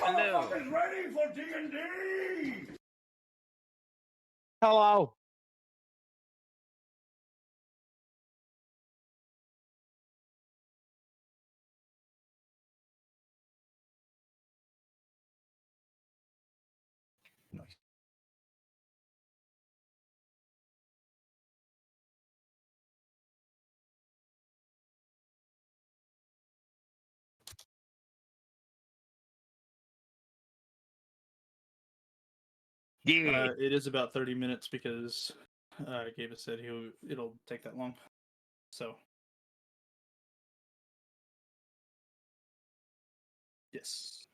Hello. Motherfuckers ready for D&D? Hello. Yeah. It is about 30 minutes because Gabe said it'll take that long. So, yes.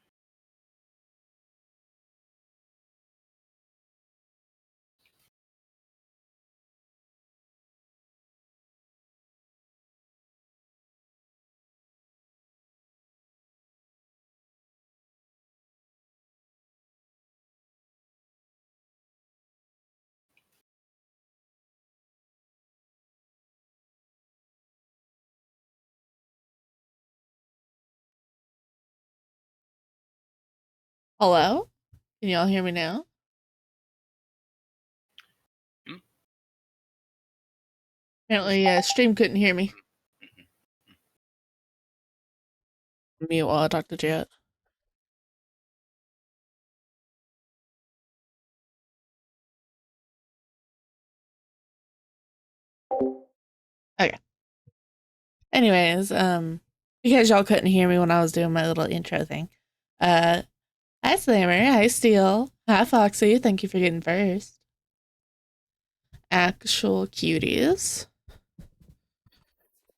Hello? Can y'all hear me now? Hmm? Apparently, stream couldn't hear me. Mute while I talk to chat. Okay. Anyways, because y'all couldn't hear me when I was doing my little intro thing. Hi Slammer, hi Steel, hi Foxy, thank you for getting first. Actual cuties.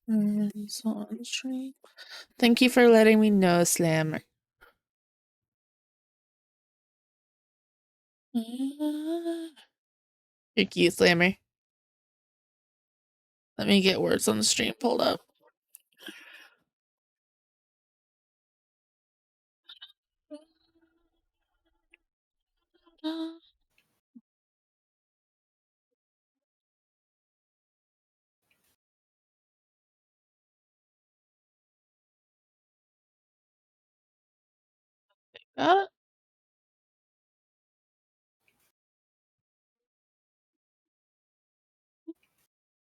On stream. Thank you for letting me know, Slammer. You're cute, Slammer. Let me get words on the stream pulled up. Got it?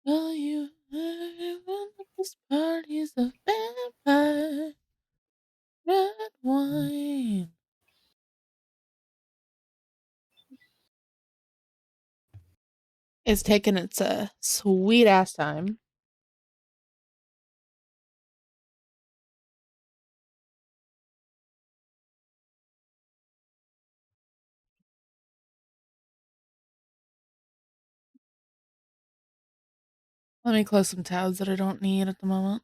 Well, you this party's a vampire. Red wine. It's taking its sweet ass time. Let me close some tabs that I don't need at the moment.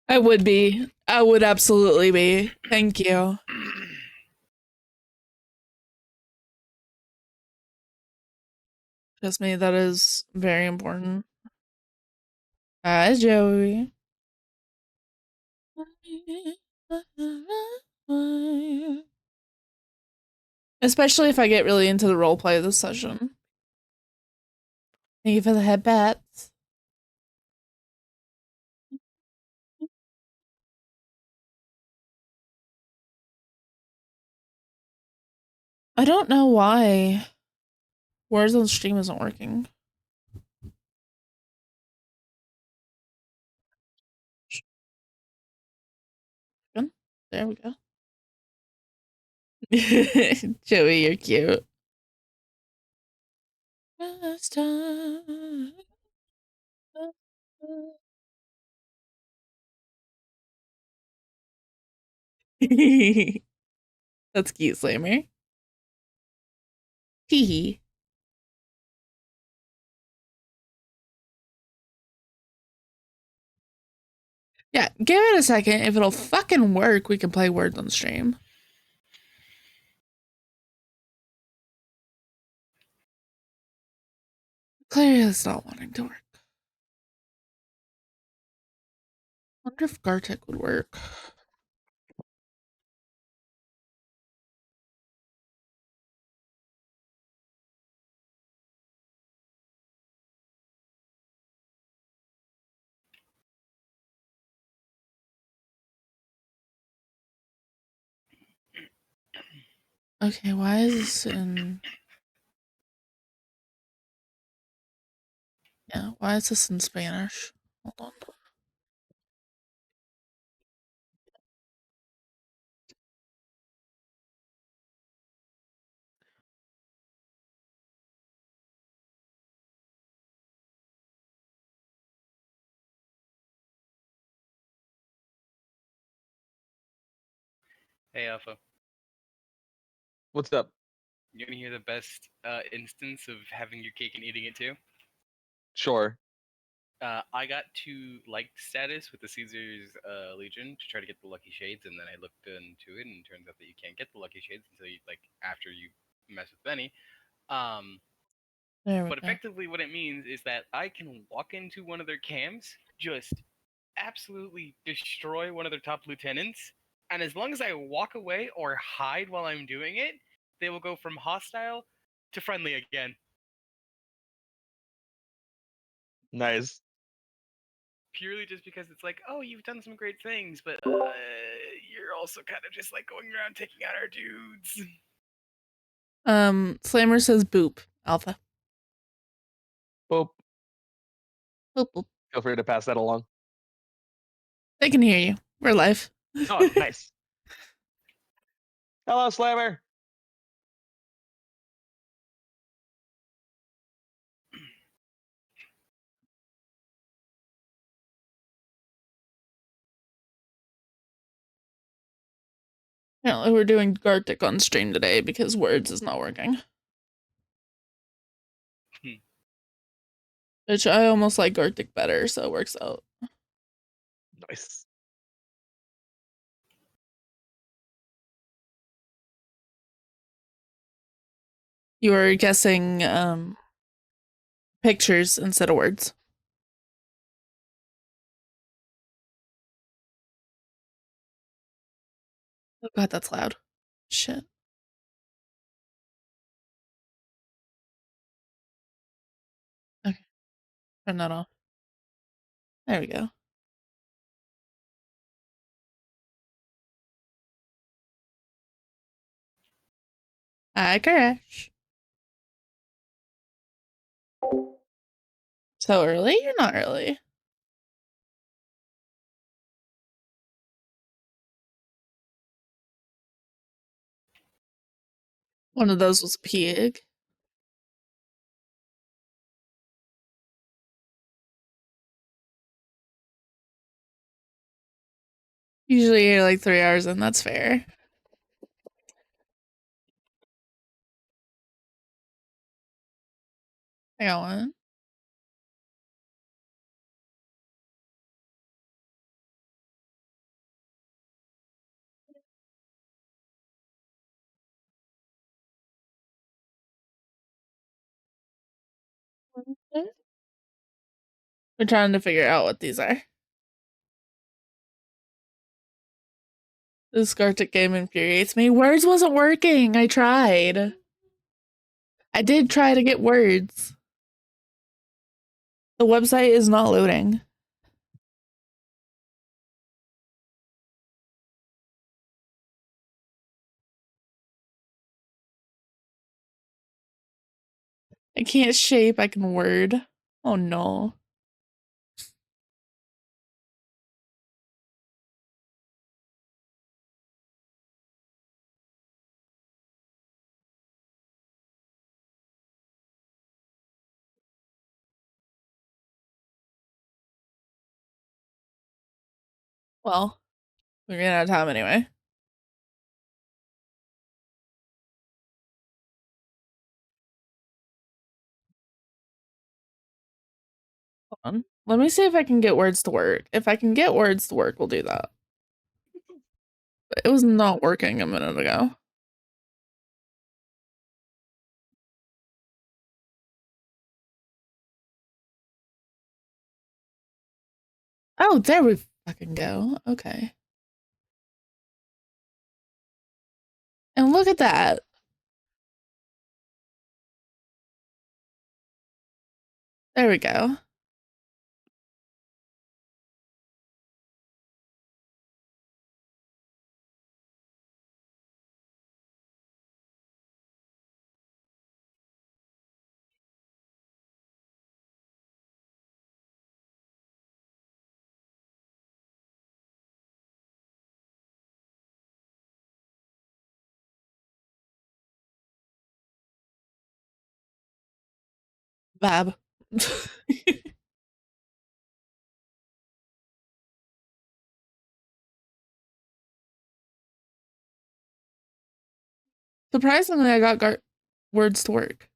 I would be. I would absolutely be. Thank you. Trust me, that is very important. Hi, Joey. Especially if I get really into the roleplay of this session. Thank you for the head pats. I don't know why Words on stream isn't working. There we go. Joey, you're cute. Last time. That's cute, Slammer. Hee hee. Yeah, give it a second. If it'll fucking work, we can play Words on stream. Clearly it's not wanting to work. Wonder if Gartic would work. Okay, why is this in... Yeah, why is this in Spanish? Hold on. Hey, Alpha. What's up? You want to hear the best instance of having your cake and eating it too? Sure. I got to liked status with the Caesar's Legion to try to get the lucky shades, and then I looked into it, and it turns out that you can't get the lucky shades until you after you mess with Benny. There we But go. effectively, what it means is that I can walk into one of their camps, just absolutely destroy one of their top lieutenants, and as long as I walk away or hide while I'm doing it, they will go from hostile to friendly again. Nice. Purely just because it's like, oh, you've done some great things, but you're also kind of just like going around taking out our dudes. Slammer says boop, Alpha. Boop. Boop, boop. Feel free to pass that along. They can hear you. We're live. Oh, nice. Hello, Slammer. Apparently we're doing Gartic on stream today because Words is not working. Which I almost like Gartic better, so it works out. Nice. You were guessing pictures instead of words. Oh god, that's loud. Shit. Okay. Turn that off. There we go. Hi, Crash. So early? You're not early. One of those was pig. Usually you're like 3 hours in, that's fair. I got one. We're trying to figure out what these are. This Gartic game infuriates me. Words wasn't working. I tried. I did try to get words. The website is not loading. I can't shape, I can word. Oh no. Well, we ran out of time anyway. Hold on. Let me see if I can get words to work. If I can get words to work, we'll do that. But it was not working a minute ago. Oh, there we fucking go. Okay. And look at that. There we go. Bab. Surprisingly, I got words to work.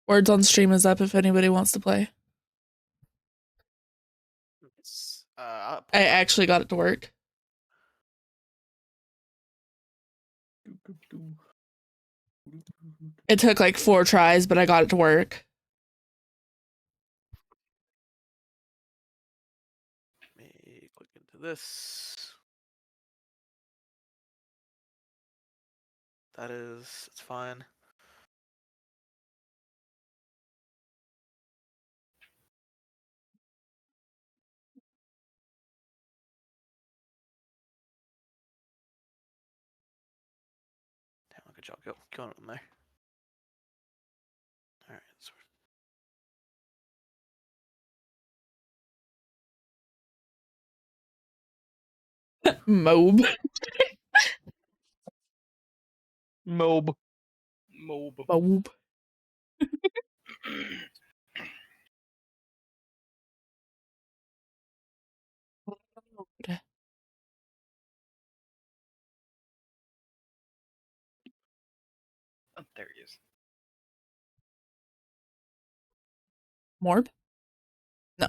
Words on stream is up if anybody wants to play. I actually got it to work. It took like 4 tries, but I got it to work. Let me click into this. It's fine. Damn, good job going in there. All right, so Mob. Mob. Mob. Mob. Oh, there he is. Morb? No.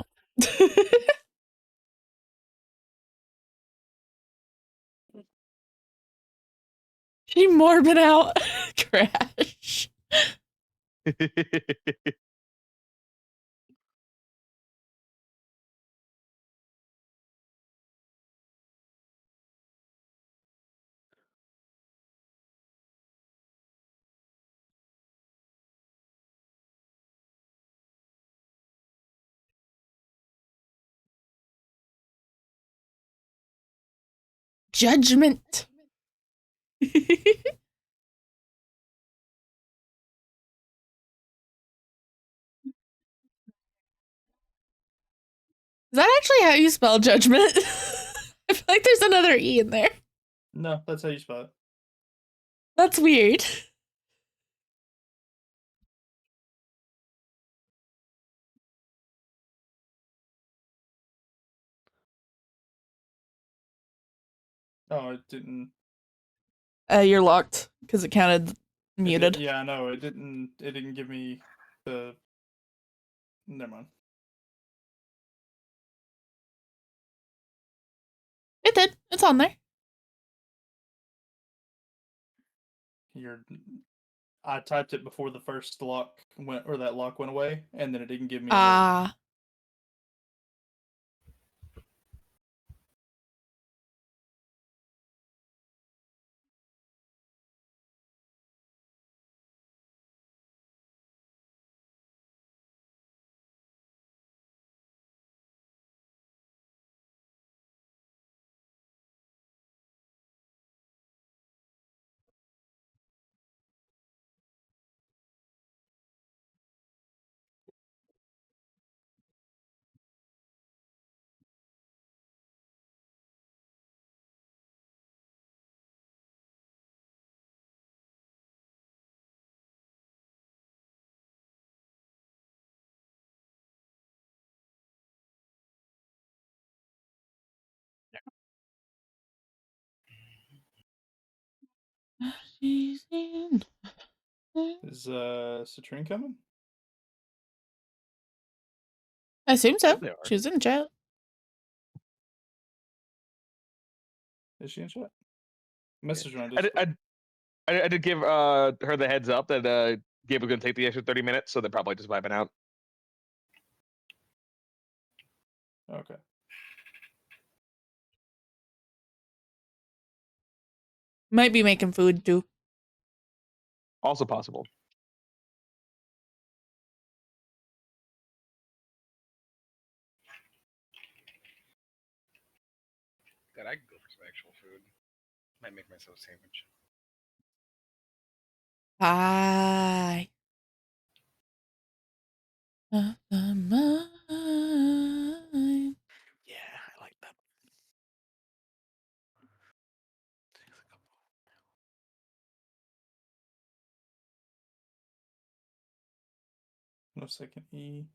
She morbing out. Crash. Judgment. Is that actually how you spell judgment? I feel like there's another E in there. No, that's how you spell it. That's weird. Oh, it didn't. You're locked because it counted muted. Yeah, I know. It didn't give me the. Never mind. It did. It's on there. I typed it before the first lock went, or that lock went away, and then it didn't give me. Ah. She's in. Is Citrine coming? I assume so. They are. She was in chat. Is she in chat? Message her on I Discord. did give her the heads up that Gabe was going to take the extra 30 minutes, so they're probably just vibing out. Okay. Might be making food too. Also possible. God, I could go for some actual food. Might make myself a sandwich. Bye. Of the mind. Yeah, I like that. Takes a couple. No second E.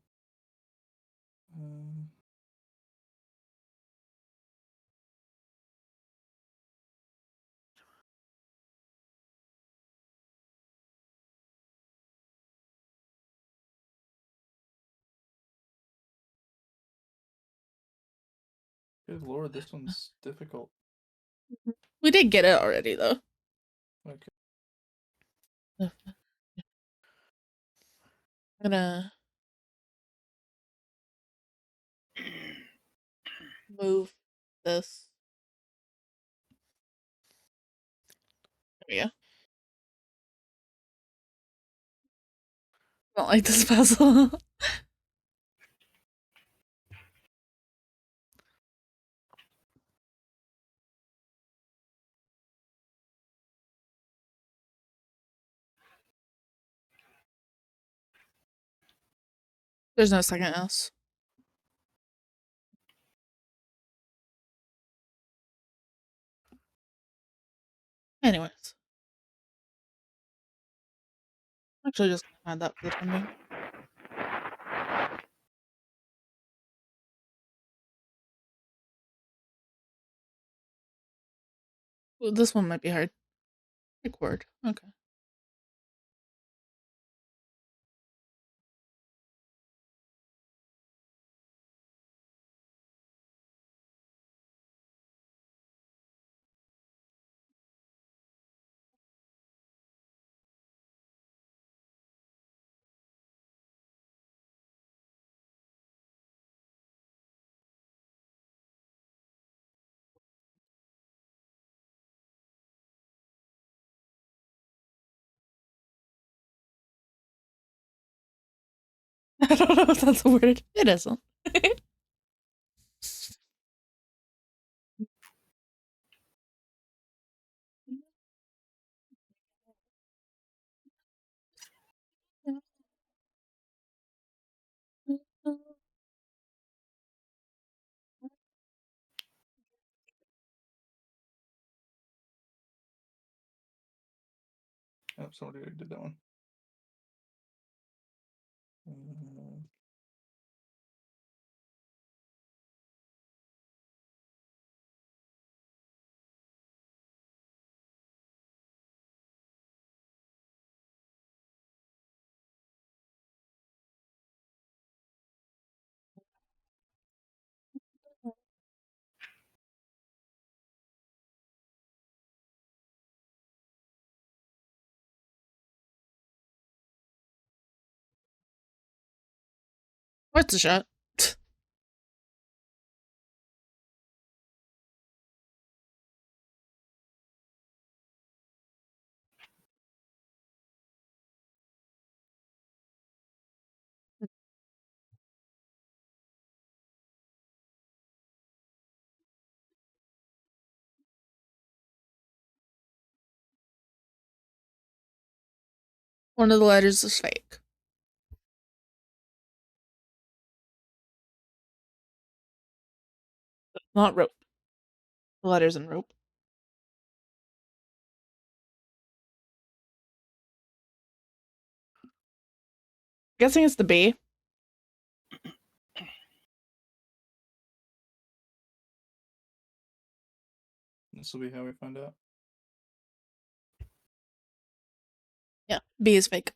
Good lord, this one's difficult. We did get it already though. Okay. I'm gonna move this. There we go. I don't like this puzzle. There's no second else. Anyways. Actually just gonna add that for the time being. Ooh, this one might be hard. Pick word. Okay. I don't know if that's a word. It isn't. Oh, somebody already did that one. What's a shot? One of the letters is fake. Not rope. The letters in rope. Guessing it's the B. This will be how we find out. Yeah, B is fake.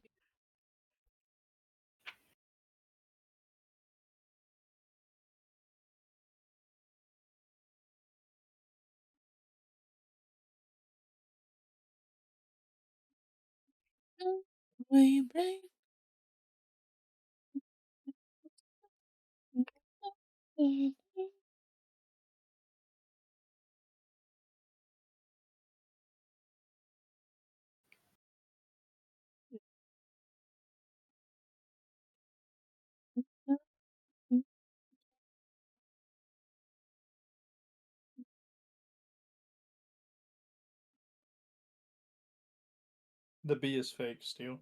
We break. The B is fake, Steel.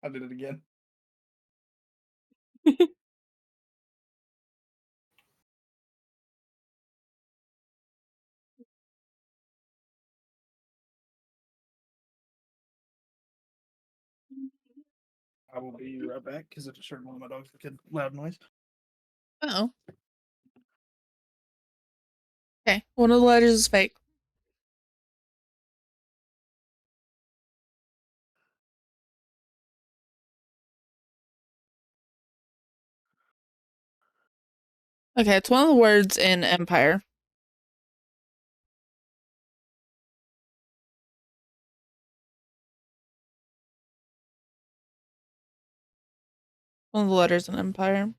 I did it again. I will be right back because I just heard one of my dogs make a loud noise. Oh. Okay, one of the letters is fake. Okay, it's one of the words in Empire. One of the letters in Empire.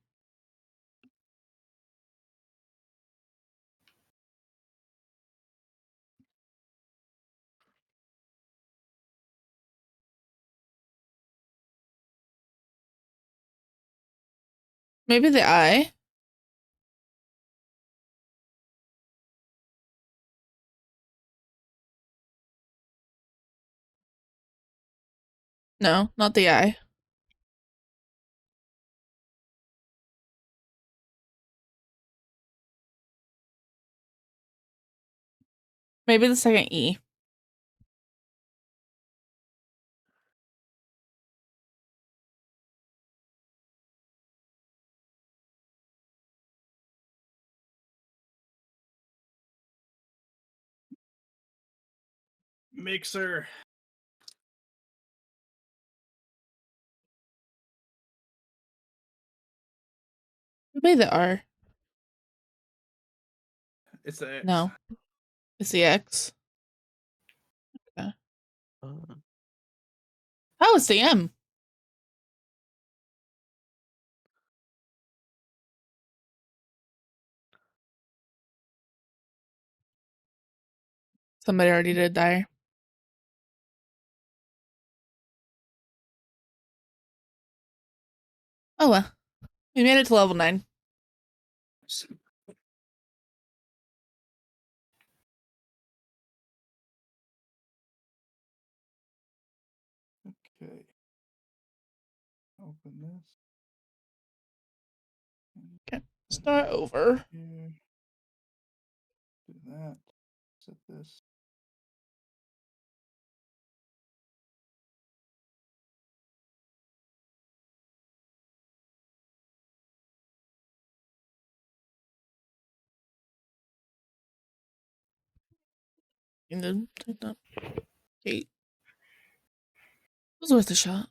Maybe the I. No, not the I. Maybe the second E. Mixer. Maybe the R. It's the X. No, it's the X. Okay. Oh, it's the M. Somebody already did dire. Oh well. We made it to level 9. Okay. Open this. Okay. Start over. Here. Do that. Set this. And then take that. Gate. It was worth a shot.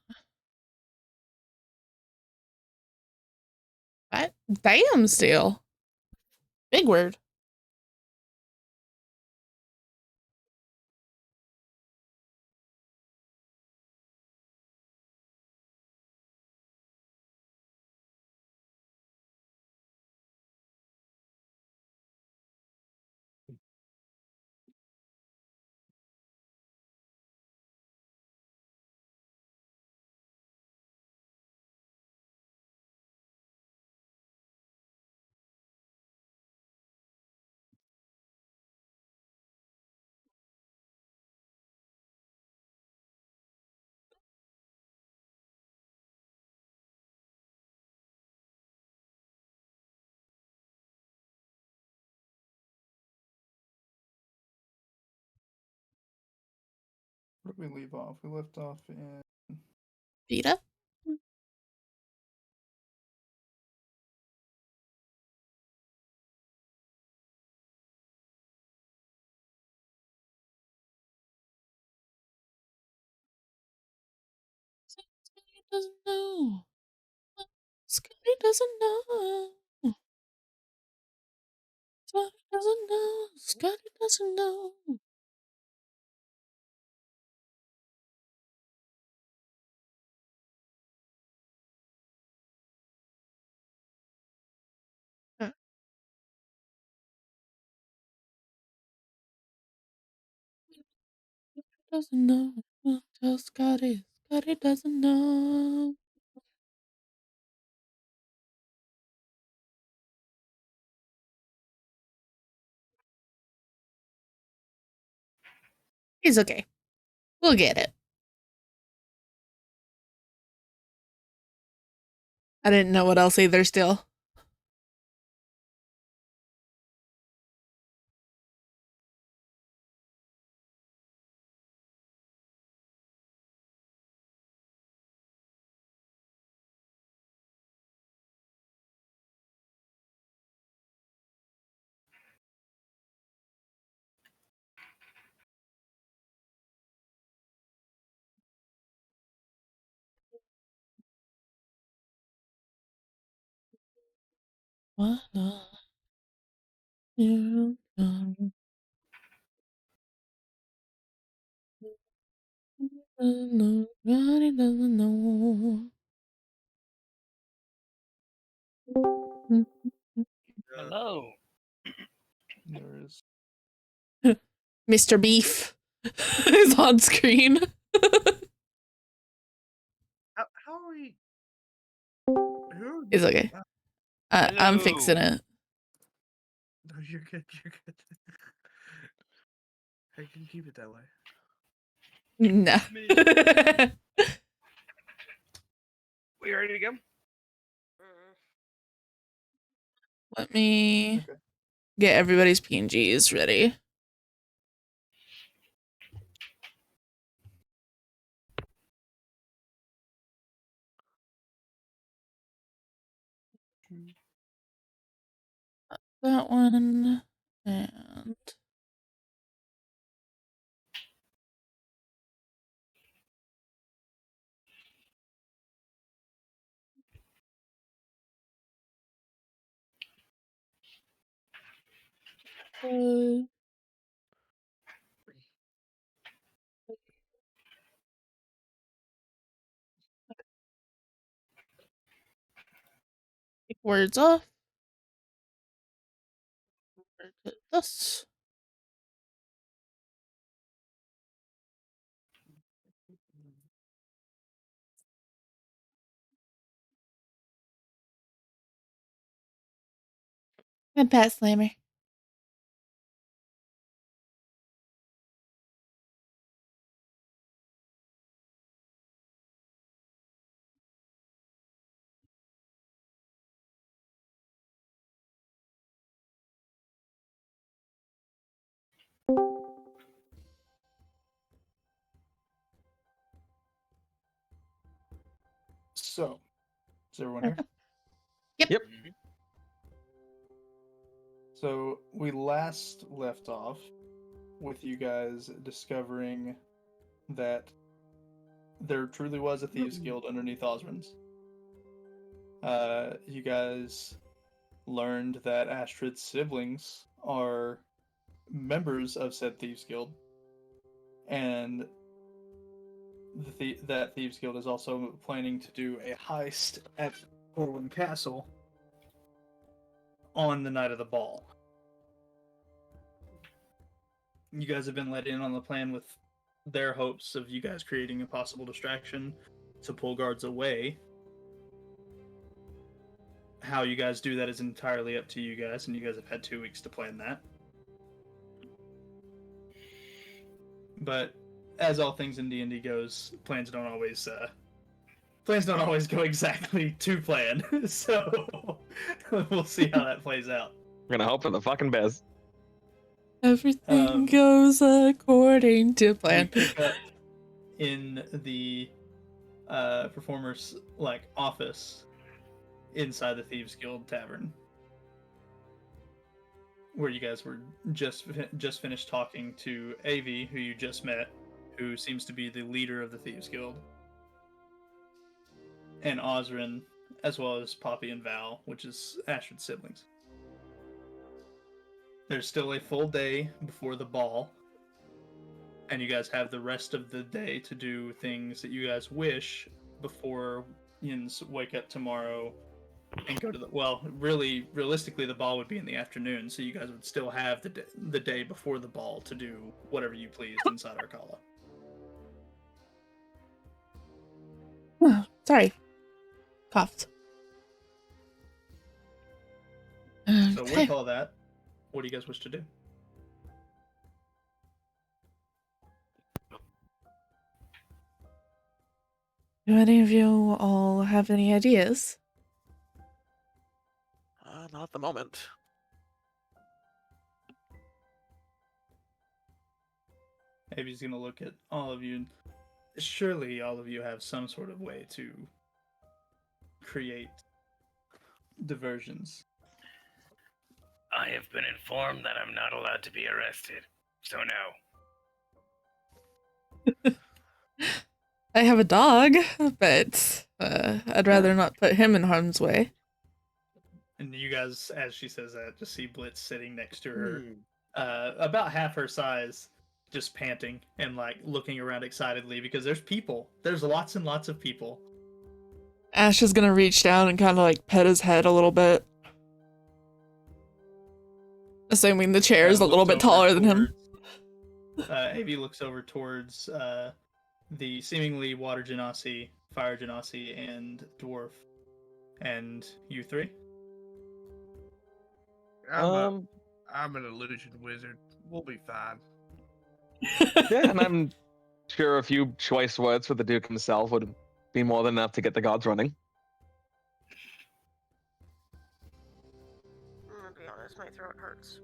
What? Damn, Steel. Big word. Where did we leave off? We left off in Vita? Scotty doesn't know. Scotty doesn't know. Scotty doesn't know. Scotty doesn't know. Doesn't know. Tell Scotty. Scotty doesn't know. He's okay. We'll get it. I didn't know what else either still. What you done? Doesn't know. Scotty doesn't know. Hello. There is. Mr. Beef is on screen. How are we? Who? It's okay. I'm fixing it. No, you're good. You're good. I can keep it that way. No. We ready to go? Let me Okay. get everybody's PNGs ready. That one and take words off. This. And Pat Slammer. So, is everyone here? Yep. Yep. So we last left off with you guys discovering that there truly was a thieves guild underneath Osmond's. You guys learned that Astrid's siblings are members of said thieves guild, and that thieves guild is also planning to do a heist at Corwin Castle on the night of the ball. You guys have been let in on the plan with their hopes of you guys creating a possible distraction to pull guards away. How you guys do that is entirely up to you guys, and you guys have had 2 weeks to plan that. But as all things in D&D goes, plans don't always go exactly to plan. So we'll see how that plays out. We're gonna hope for the fucking best. Everything goes according to We plan. pick up in the performer's office inside the Thieves Guild Tavern, where you guys were just finished talking to Avi, who you just met, who seems to be the leader of the Thieves Guild, and Osrin, as well as Poppy and Val, which is Astrid's siblings. there's still a full day before the ball, and you guys have the rest of the day to do things that you guys wish before you wake up tomorrow and go to the. Well, really, realistically, the ball would be in the afternoon, so you guys would still have the day before the ball to do whatever you pleased inside Arcala. Oh, sorry. Coughed. So Okay. with all that, what do you guys wish to do? Do any of you all have any ideas? Not at the moment. Maybe he's gonna look at all of you. Surely all of you have some sort of way to create diversions. I have been informed that I'm not allowed to be arrested, so no. I have a dog, but I'd rather not put him in harm's way. And you guys, as she says that, just see Blitz sitting next to her, Hmm. about half her size, just panting and like looking around excitedly because there's people. There's lots and lots of people. Ash is gonna reach down and kind of like pet his head a little bit. Assuming the chair is a little bit taller than him. Avi looks over towards the seemingly water genasi, fire genasi, and dwarf, and you three. I'm an illusion wizard. We'll be fine. Yeah, and I'm sure a few choice words for the Duke himself would be more than enough to get the gods running. I'm gonna be honest, my throat hurts.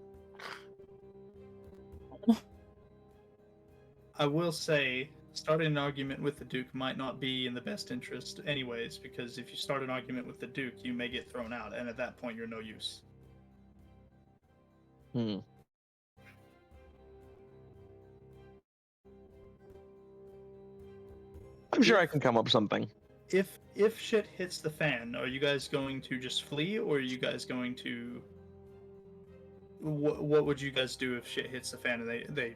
I will say, starting an argument with the Duke might not be in the best interest, anyways, because if you start an argument with the Duke, you may get thrown out, and at that point, you're no use. Hmm. I'm sure I can come up with something. If shit hits the fan, are you guys going to just flee, or are you guys going to? What would you guys do if shit hits the fan and they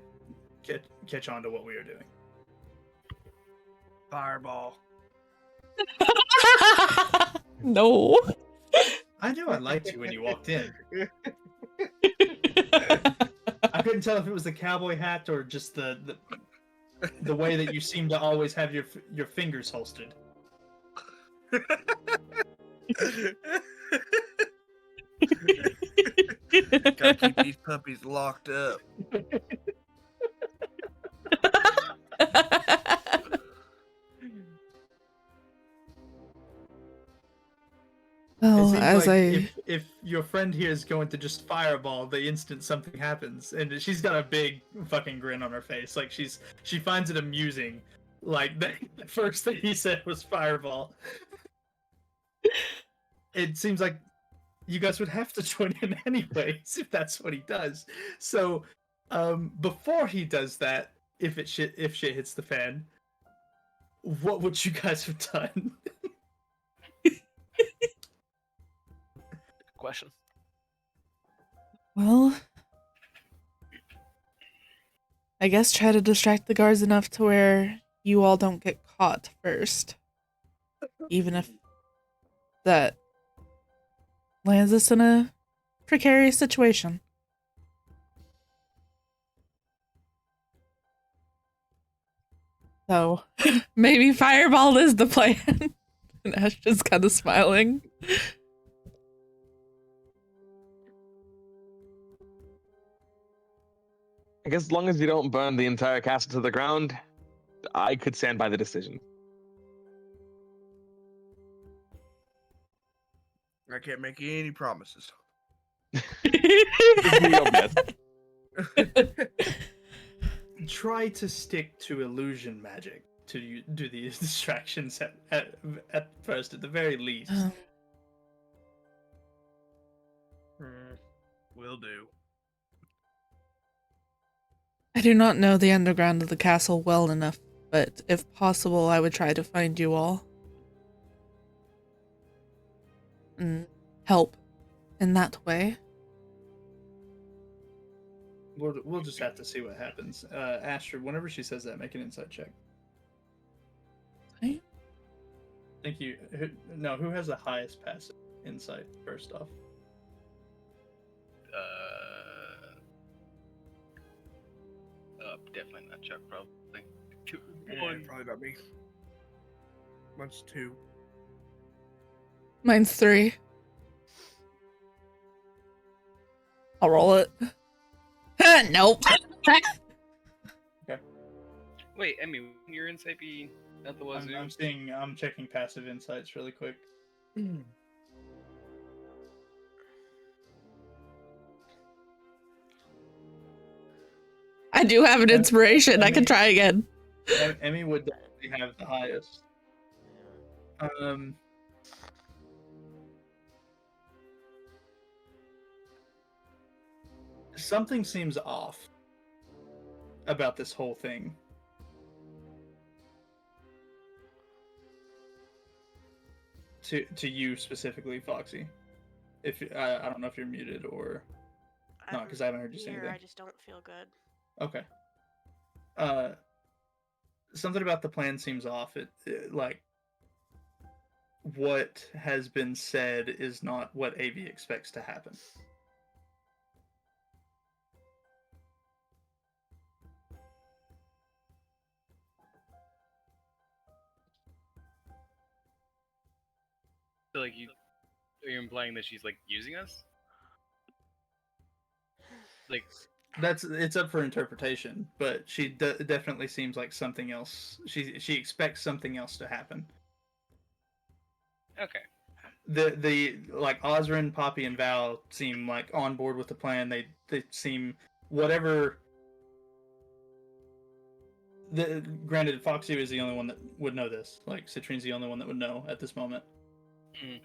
catch on to what we are doing? Fireball. No. I knew I liked you when you walked in. I couldn't tell if it was the cowboy hat or just the way that you seem to always have your fingers holstered. Gotta keep these puppies locked up. It Oh, seems as like if your friend here is going to just fireball the instant something happens, and she's got a big fucking grin on her face, like she finds it amusing. Like the first thing he said was fireball. It seems like you guys would have to join in anyways if that's what he does. So, before he does that, if shit hits the fan, what would you guys have done? Question. well, I guess try to distract the guards enough to where you all don't get caught first. Even if that lands us in a precarious situation. So, maybe fireball is the plan. And Ash is kind of smiling. I guess as long as you don't burn the entire castle to the ground, I could stand by the decision. I can't make you any promises. Just do your best. Try to stick to illusion magic to do these distractions at first, at the very least. Will do. I do not know the underground of the castle well enough, but if possible, I would try to find you all. And help in that way. We'll just have to see what happens. Astrid, whenever she says that, make an insight check. Right? Thank you. Who has the highest passive insight first off? Definitely not Chuck. Probably. Probably not me. Mine's 2. Mine's 3. I'll roll it. Nope. Wait, Emmy, wouldn't your insight be at the wazoo? I'm checking passive insights really quick. I do have an inspiration. I can try again. Emmy would definitely have the highest. Something seems off about this whole thing. To you specifically, Foxy. If I don't know if you're muted or not, because I haven't heard you say anything. I just don't feel good. Okay. Something about the plan seems off. It like what has been said is not what AV expects to happen. So, like, are you implying that she's like using us? Like, It's up for interpretation, but she definitely seems like something else. She expects something else to happen. okay. The like Osrin, Poppy, and Val seem like on board with the plan. They seem whatever. Granted, Foxy is the only one that would know this. Like Citrine's the only one that would know at this moment. Mm.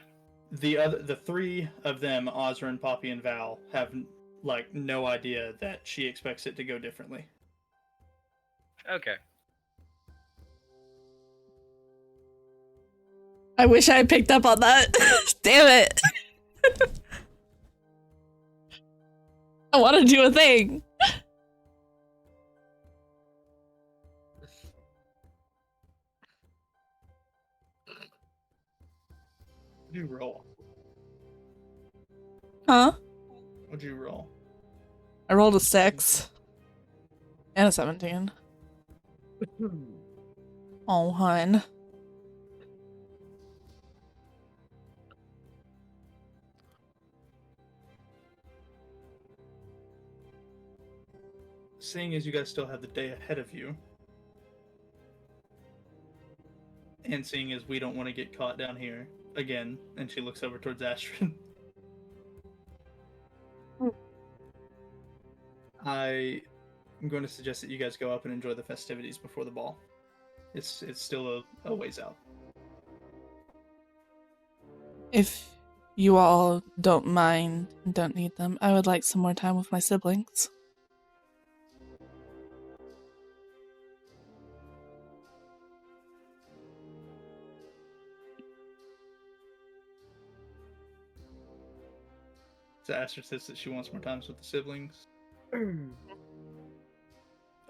The 3 of them, Osrin, Poppy, and Val, have like no idea that she expects it to go differently. Okay. I wish I had picked up on that. Damn it. I want to do a thing. What'd you roll? Huh? What'd you roll? I rolled a 6. And a 17. Oh, hun. Seeing as you guys still have the day ahead of you, and seeing as we don't want to get caught down here again, and she looks over towards Astrid. I am going to suggest that you guys go up and enjoy the festivities before the ball. It's still a ways out. If you all don't mind and don't need them, I would like some more time with my siblings. So Astrid says that she wants more times with the siblings.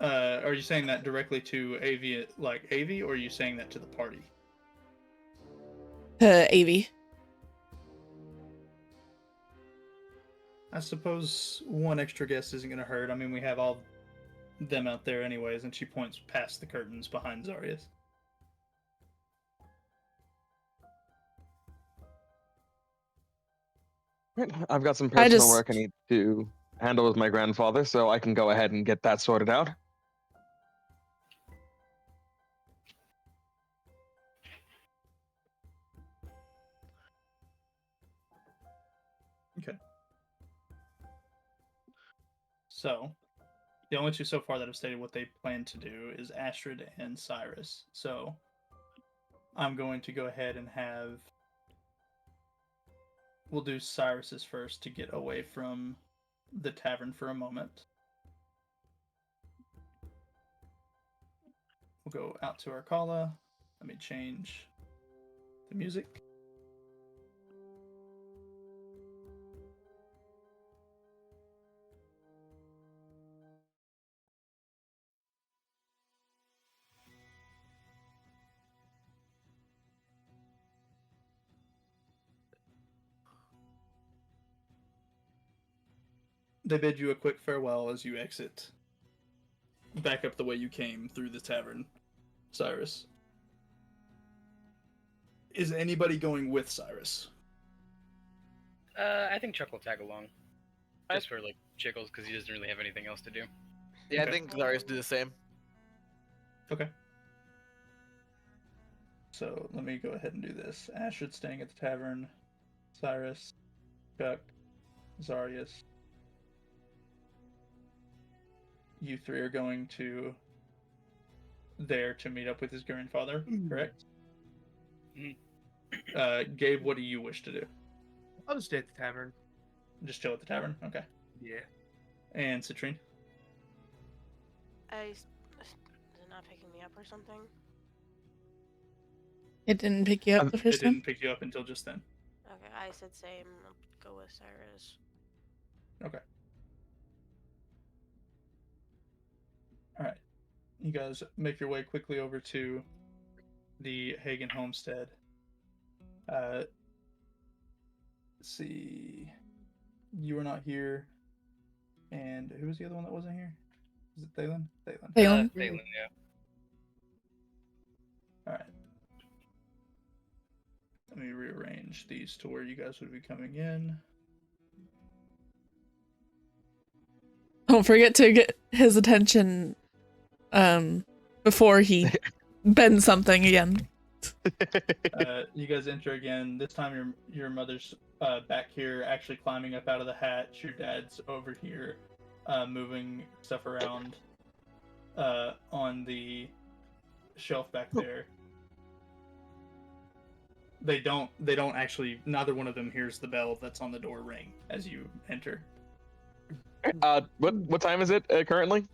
Are you saying that directly to AV, or are you saying that to the party? Avie. I suppose one extra guest isn't going to hurt. I mean, we have all them out there anyways, and she points past the curtains behind Zarius. Right, I've got some personal just- work I need to handle with my grandfather, so I can go ahead and get that sorted out. Okay. So, the only 2 so far that have stated what they plan to do is Astrid and Cyrus. So, I'm going to go ahead and we'll do Cyrus's first to get away from the tavern for a moment. We'll go out to Arcala. Let me change the music. They bid you a quick farewell as you exit back up the way you came through the tavern, Cyrus. Is anybody going with Cyrus? I think Chuck will tag along. Just for like Chickles, because he doesn't really have anything else to do. Yeah, Okay. I think Darius do the same. Okay. So let me go ahead and do this. Ashford staying at the tavern. Cyrus, Chuck, Zarius. You three are going to there to meet up with his grandfather, correct? Gabe, what do you wish to do? I'll just stay at the tavern. Just chill at the tavern? Okay. Yeah. And Citrine? Is it not picking me up or something? It didn't pick you up the It first time? didn't pick you up until just then. Okay, I said same. I'll go with Cyrus. Okay. Alright. You guys make your way quickly over to the Hagen homestead. Let's see. You were not here. And who was the other one that wasn't here? Is it Thalen? Thalen. Thalen? Thalen, yeah. Alright. Let me rearrange these to where you guys would be coming in. Don't forget to get his attention before he bends something again. You guys enter again. This time your mother's back here actually climbing up out of the hatch. Your dad's over here moving stuff around on the shelf back there. They don't actually, neither one of them hears the bell that's on the door ring as you enter. What time is it currently?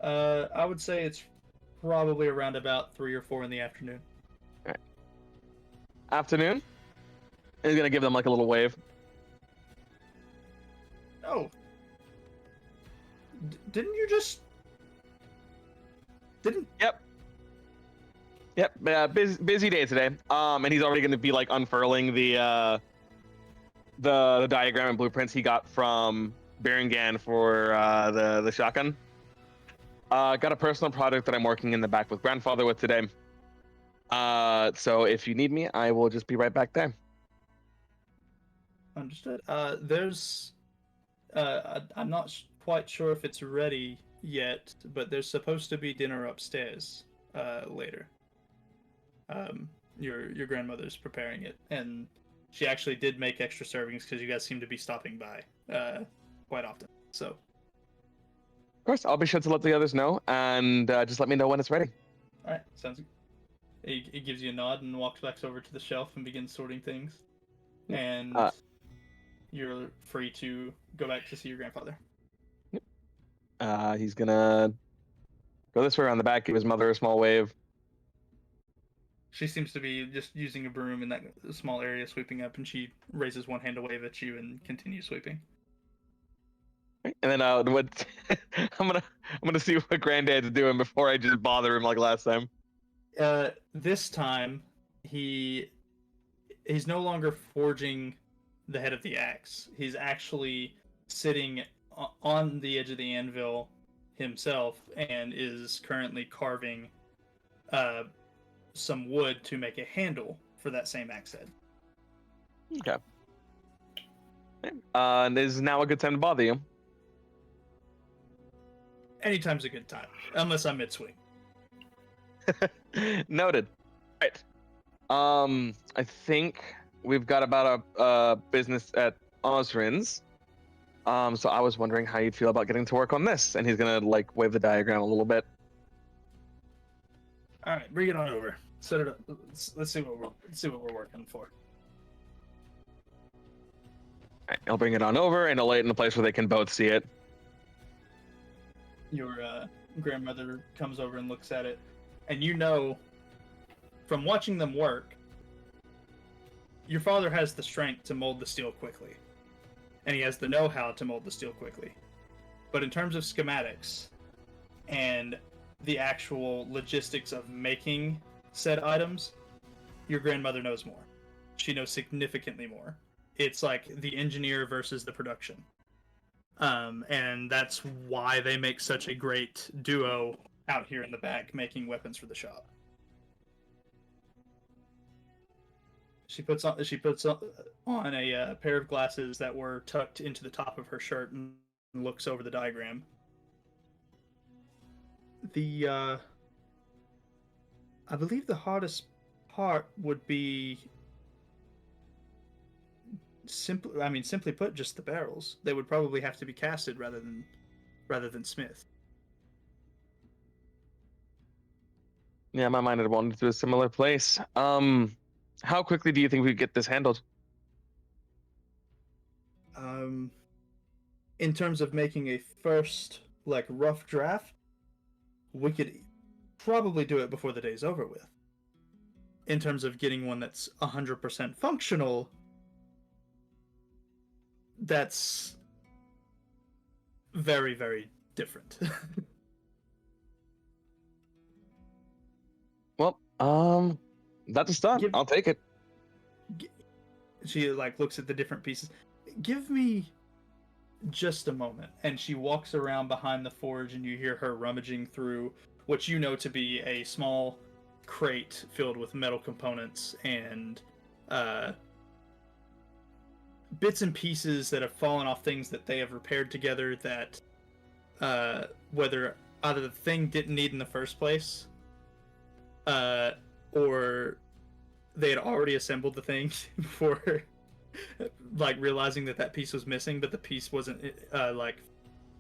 I would say it's probably around about 3 or 4 in the afternoon. Afternoon. He's gonna give them like a little wave. Oh. Didn't you just... Didn't... Yep. Busy day today. And he's already gonna be like unfurling the diagram and blueprints he got from Berengan for the shotgun. Got a personal project that I'm working in the back with grandfather with today. So if you need me, I will just be right back there. Understood. I'm not quite sure if it's ready yet, but there's supposed to be dinner upstairs later. Your grandmother's preparing it, and she actually did make extra servings because you guys seem to be stopping by quite often. So, Of course, I'll be sure to let the others know, and just let me know when it's ready. all right, sounds good. He gives you a nod and walks back over to the shelf and begins sorting things. And you're free to go back to see your grandfather. He's gonna go this way around the back, give his mother a small wave. She seems to be just using a broom in that small area, sweeping up, and she raises one hand to wave at you and continues sweeping. And then what? I'm gonna see what Granddad's doing before I just bother him like last time. This time, he's no longer forging the head of the axe. He's actually sitting on the edge of the anvil himself and is currently carving some wood to make a handle for that same axe head. Okay. And is now a good time to bother you? Anytime's a good time, unless I'm mid-swing. Noted. Right. I think we've got about a business at Osrin's. So I was wondering how you'd feel about getting to work on this. And he's gonna like wave the diagram a little bit. All right, bring it on over. Set it up. Let's see what we're working for. Right, I'll bring it on over and I'll lay it in a place where they can both see it. Your grandmother comes over and looks at it, and you know, from watching them work, your father has the strength to mold the steel quickly, and he has the know-how to mold the steel quickly. But in terms of schematics and the actual logistics of making said items, your grandmother knows more. She knows significantly more. It's like the engineer versus the production. And that's why they make such a great duo out here in the back making weapons for the shop. She puts on a pair of glasses that were tucked into the top of her shirt and looks over the diagram. I believe the hardest part would be simply put, just the barrels. They would probably have to be casted rather than smith. Yeah, my mind had wandered to a similar place. How quickly do you think we could get this handled? In terms of making a first rough draft, we could probably do it before the day's over with. In terms of getting one that's 100% functional, that's very, very different. Well, that's a start. I'll take it. She looks at the different pieces. Give me just a moment. And she walks around behind the forge, and you hear her rummaging through what you know to be a small crate filled with metal components and bits and pieces that have fallen off things that they have repaired together that whether either the thing didn't need in the first place or they had already assembled the thing before realizing that piece was missing, but the piece wasn't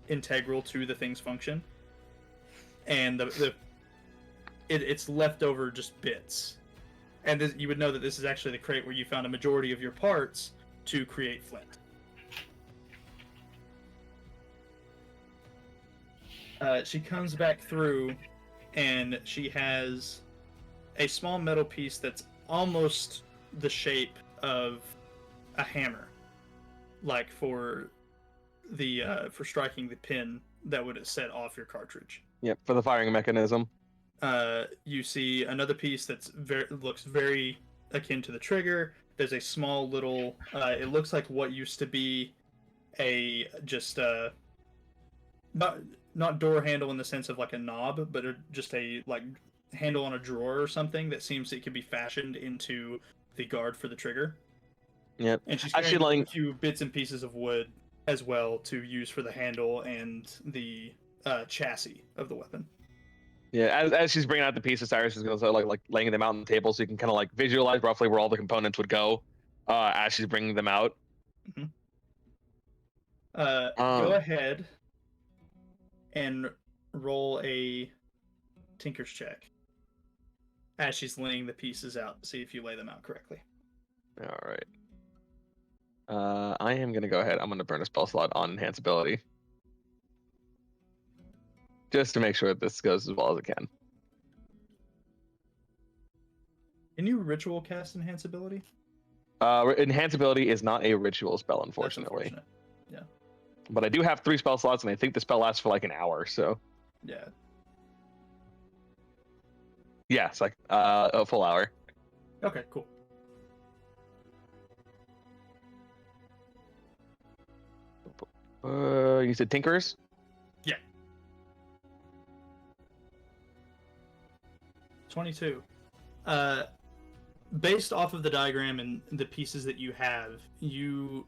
integral to the thing's function, and it's leftover just bits. And you would know that this is actually the crate where you found a majority of your parts to create flint. She comes back through, and she has a small metal piece that's almost the shape of a hammer, for striking the pin that would set off your cartridge. Yep, for the firing mechanism. You see another piece that's looks very akin to the trigger. There's a small little. It looks like what used to be a not door handle in the sense of a knob, but just a handle on a drawer or something that seems it could be fashioned into the guard for the trigger. Yep. And she's carrying a few bits and pieces of wood as well to use for the handle and the chassis of the weapon. Yeah, as she's bringing out the pieces, Cyrus is going to start laying them out on the table so you can kind of visualize roughly where all the components would go as she's bringing them out. Mm-hmm. Go ahead and roll a tinker's check as she's laying the pieces out. See if you lay them out correctly. All right. I am going to go ahead. I'm going to burn a spell slot on enhance ability. Just to make sure that this goes as well as it can. Can you ritual cast enhance ability? Enhance ability is not a ritual spell, unfortunately. Yeah. But I do have 3 spell slots, and I think the spell lasts for an hour, so. Yeah. Yeah, it's a full hour. Okay, cool. You said Tinkers? Yeah. 22. Based off of the diagram and the pieces that you have, you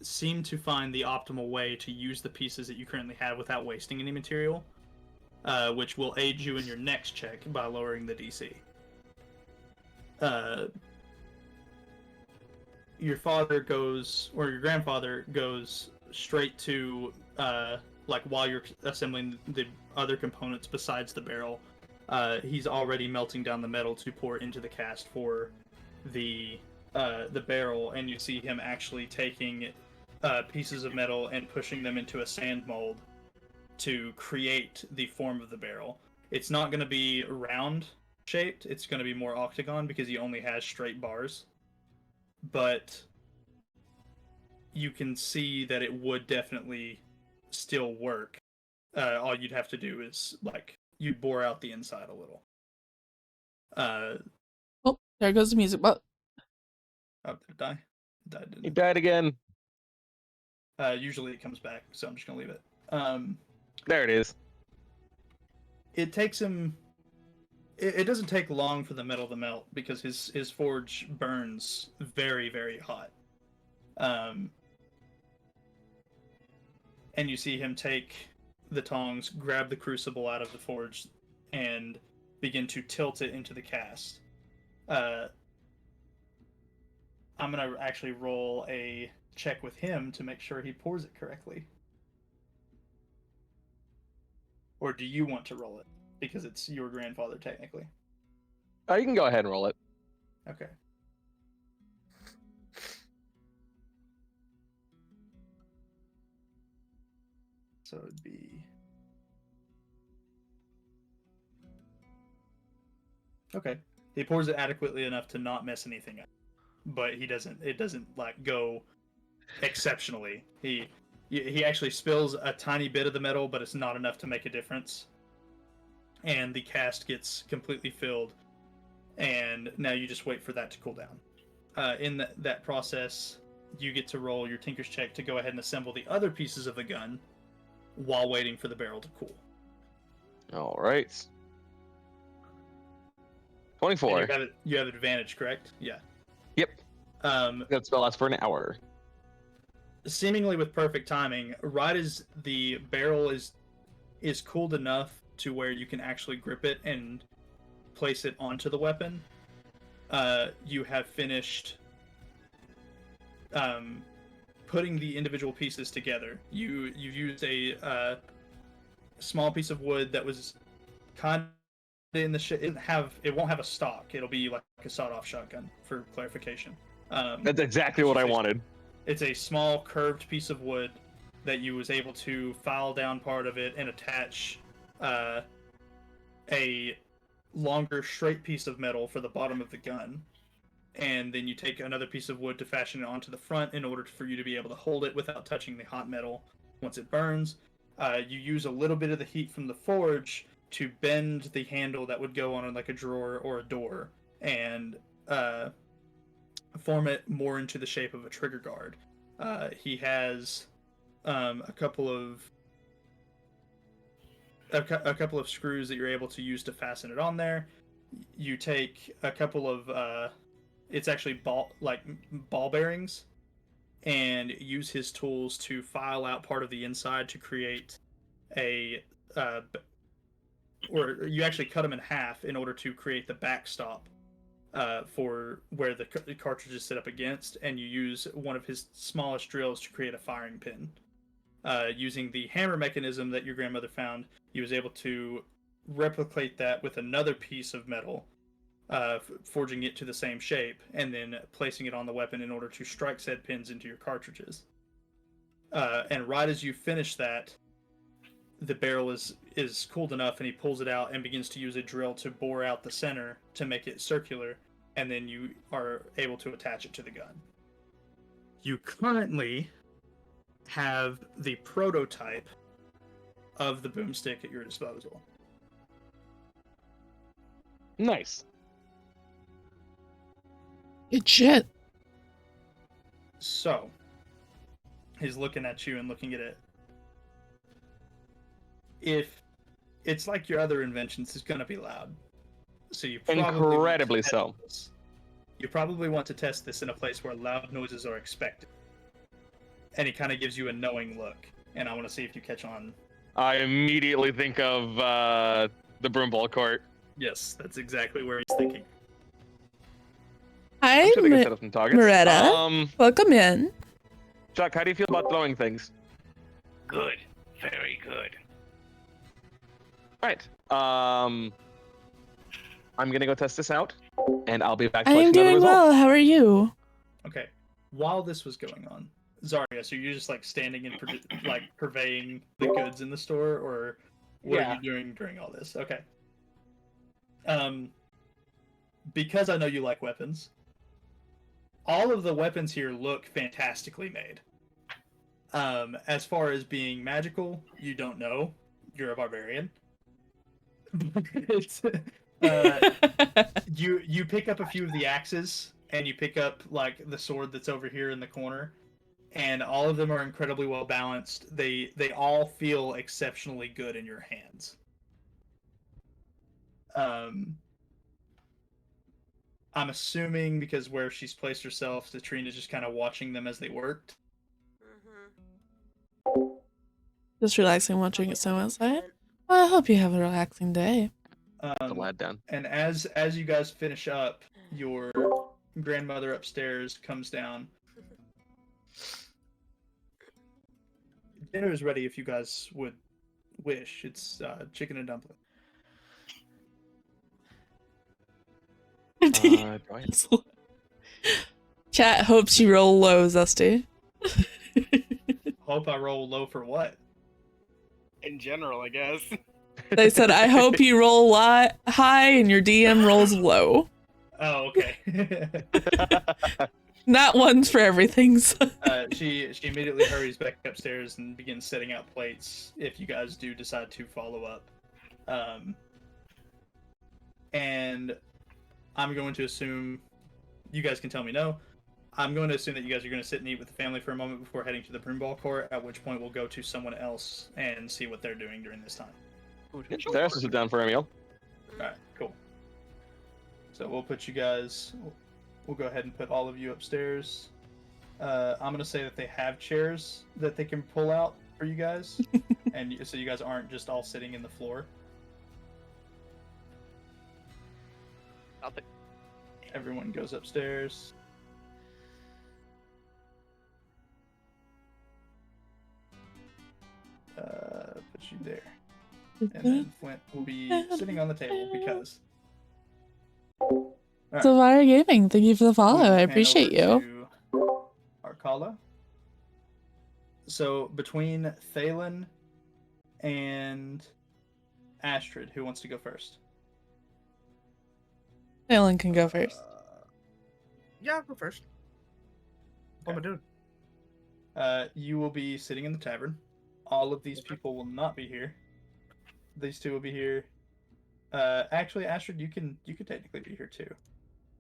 seem to find the optimal way to use the pieces that you currently have without wasting any material, which will aid you in your next check by lowering the DC. Your father goes, or your grandfather goes straight to, while you're assembling the other components besides the barrel, he's already melting down the metal to pour into the cast for the barrel, and you see him actually taking pieces of metal and pushing them into a sand mold to create the form of the barrel. It's not going to be round shaped, it's going to be more octagon because he only has straight bars. But you can see that it would definitely still work. All you'd have to do is you'd bore out the inside a little. Oh, there goes the music. Well, Oh, did it die? It died, didn't He it? died again. Usually it comes back, so I'm just gonna leave it. There it is. It takes him. It doesn't take long for the metal to melt because his forge burns very, very hot. And you see him take the tongs, grab the crucible out of the forge, and begin to tilt it into the cast. I'm gonna actually roll a check with him to make sure he pours it correctly. Or do you want to roll it? Because it's your grandfather, technically. You can go ahead and roll it. Okay. So it'd be... Okay. He pours it adequately enough to not mess anything up. But it doesn't like go exceptionally. He actually spills a tiny bit of the metal, but it's not enough to make a difference. And the cast gets completely filled, and now you just wait for that to cool down. In that process, you get to roll your Tinker's check to go ahead and assemble the other pieces of the gun while waiting for the barrel to cool. All right. And 24. you have advantage, correct? Yeah. Yep. Um, That spell lasts for an hour. Seemingly with perfect timing, right as the barrel is cooled enough to where you can actually grip it and place it onto the weapon, you have finished putting the individual pieces together. You've used a small piece of wood that was kind of in the it won't have a stock. It'll be like a sawed-off shotgun for clarification. That's exactly what I wanted. It's a small curved piece of wood that you was able to file down part of it and attach a longer straight piece of metal for the bottom of the gun. And then you take another piece of wood to fashion it onto the front in order for you to be able to hold it without touching the hot metal once it burns. You use a little bit of the heat from the forge to bend the handle that would go on like a drawer or a door and form it more into the shape of a trigger guard. He has a couple of screws that you're able to use to fasten it on there. You take a couple of it's actually ball bearings, and use his tools to file out part of the inside to create a or you actually cut them in half in order to create the backstop for where the cartridges sit up against, and you use one of his smallest drills to create a firing pin. Using the hammer mechanism that your grandmother found, he was able to replicate that with another piece of metal, forging it to the same shape, and then placing it on the weapon in order to strike said pins into your cartridges. And right as you finish that, the barrel is cooled enough, and he pulls it out and begins to use a drill to bore out the center to make it circular, and then you are able to attach it to the gun. You currently have the prototype of the boomstick at your disposal. Nice. Good shit. So, he's looking at you and looking at it. If it's like your other inventions, it's going to be loud. So you probably Incredibly so. You probably want to test this in a place where loud noises are expected. And he kind of gives you a knowing look, and I want to see if you catch on. I immediately think of the broomball court. Yes, that's exactly where he's thinking. Hi, I'm sure they can set up some targets. Moretta. Welcome in. Chuck, how do you feel about throwing things? Good. Very good. Right. I'm gonna go test this out, and I'll be back to let I'm you know the doing results. well. How are you? Okay. While this was going on, Zarya, so you're just like standing and like purveying the goods in the store, or what are you doing during all this? Okay. Because I know you like weapons, all of the weapons here look fantastically made. As far as being magical, you don't know. You're a barbarian. It's, you pick up a few of the axes, and you pick up like the sword that's over here in the corner, and all of them are incredibly well balanced. They all feel exceptionally good in your hands. I'm assuming because where she's placed herself, Trina's just kind of watching them as they worked. Just relaxing, watching it so outside. 100%. Well, I hope you have a relaxing day. The lad down. And as you guys finish up, your grandmother upstairs comes down. Dinner is ready if you guys would wish. It's chicken and dumpling. Chat hopes you roll low, Zesty. Hope I roll low for what? In general, I guess. They said, I hope you roll high and your DM rolls low. Oh, okay. Not one's for everything. So. She immediately hurries back upstairs and begins setting out plates if you guys do decide to follow up. And I'm going to assume, you guys can tell me no, I'm going to assume that you guys are going to sit and eat with the family for a moment before heading to the broomball court, at which point we'll go to someone else and see what they're doing during this time. There has to sit down for a meal. Alright, cool. So we'll put you guys, we'll go ahead and put all of you upstairs. I'm going to say that they have chairs that they can pull out for you guys, and so you guys aren't just all sitting in the floor. Everyone goes upstairs. Put you there. And then Flint will be sitting on the table because... Right. Savara Gaming, thank you for the follow. I appreciate you. Arkala. So between Thalen and Astrid, who wants to go first? Thalen can go first. Yeah, I'll go first. What am I doing? You will be sitting in the tavern. All of these people will not be here. These two will be here. Actually, Astrid, you can technically be here too,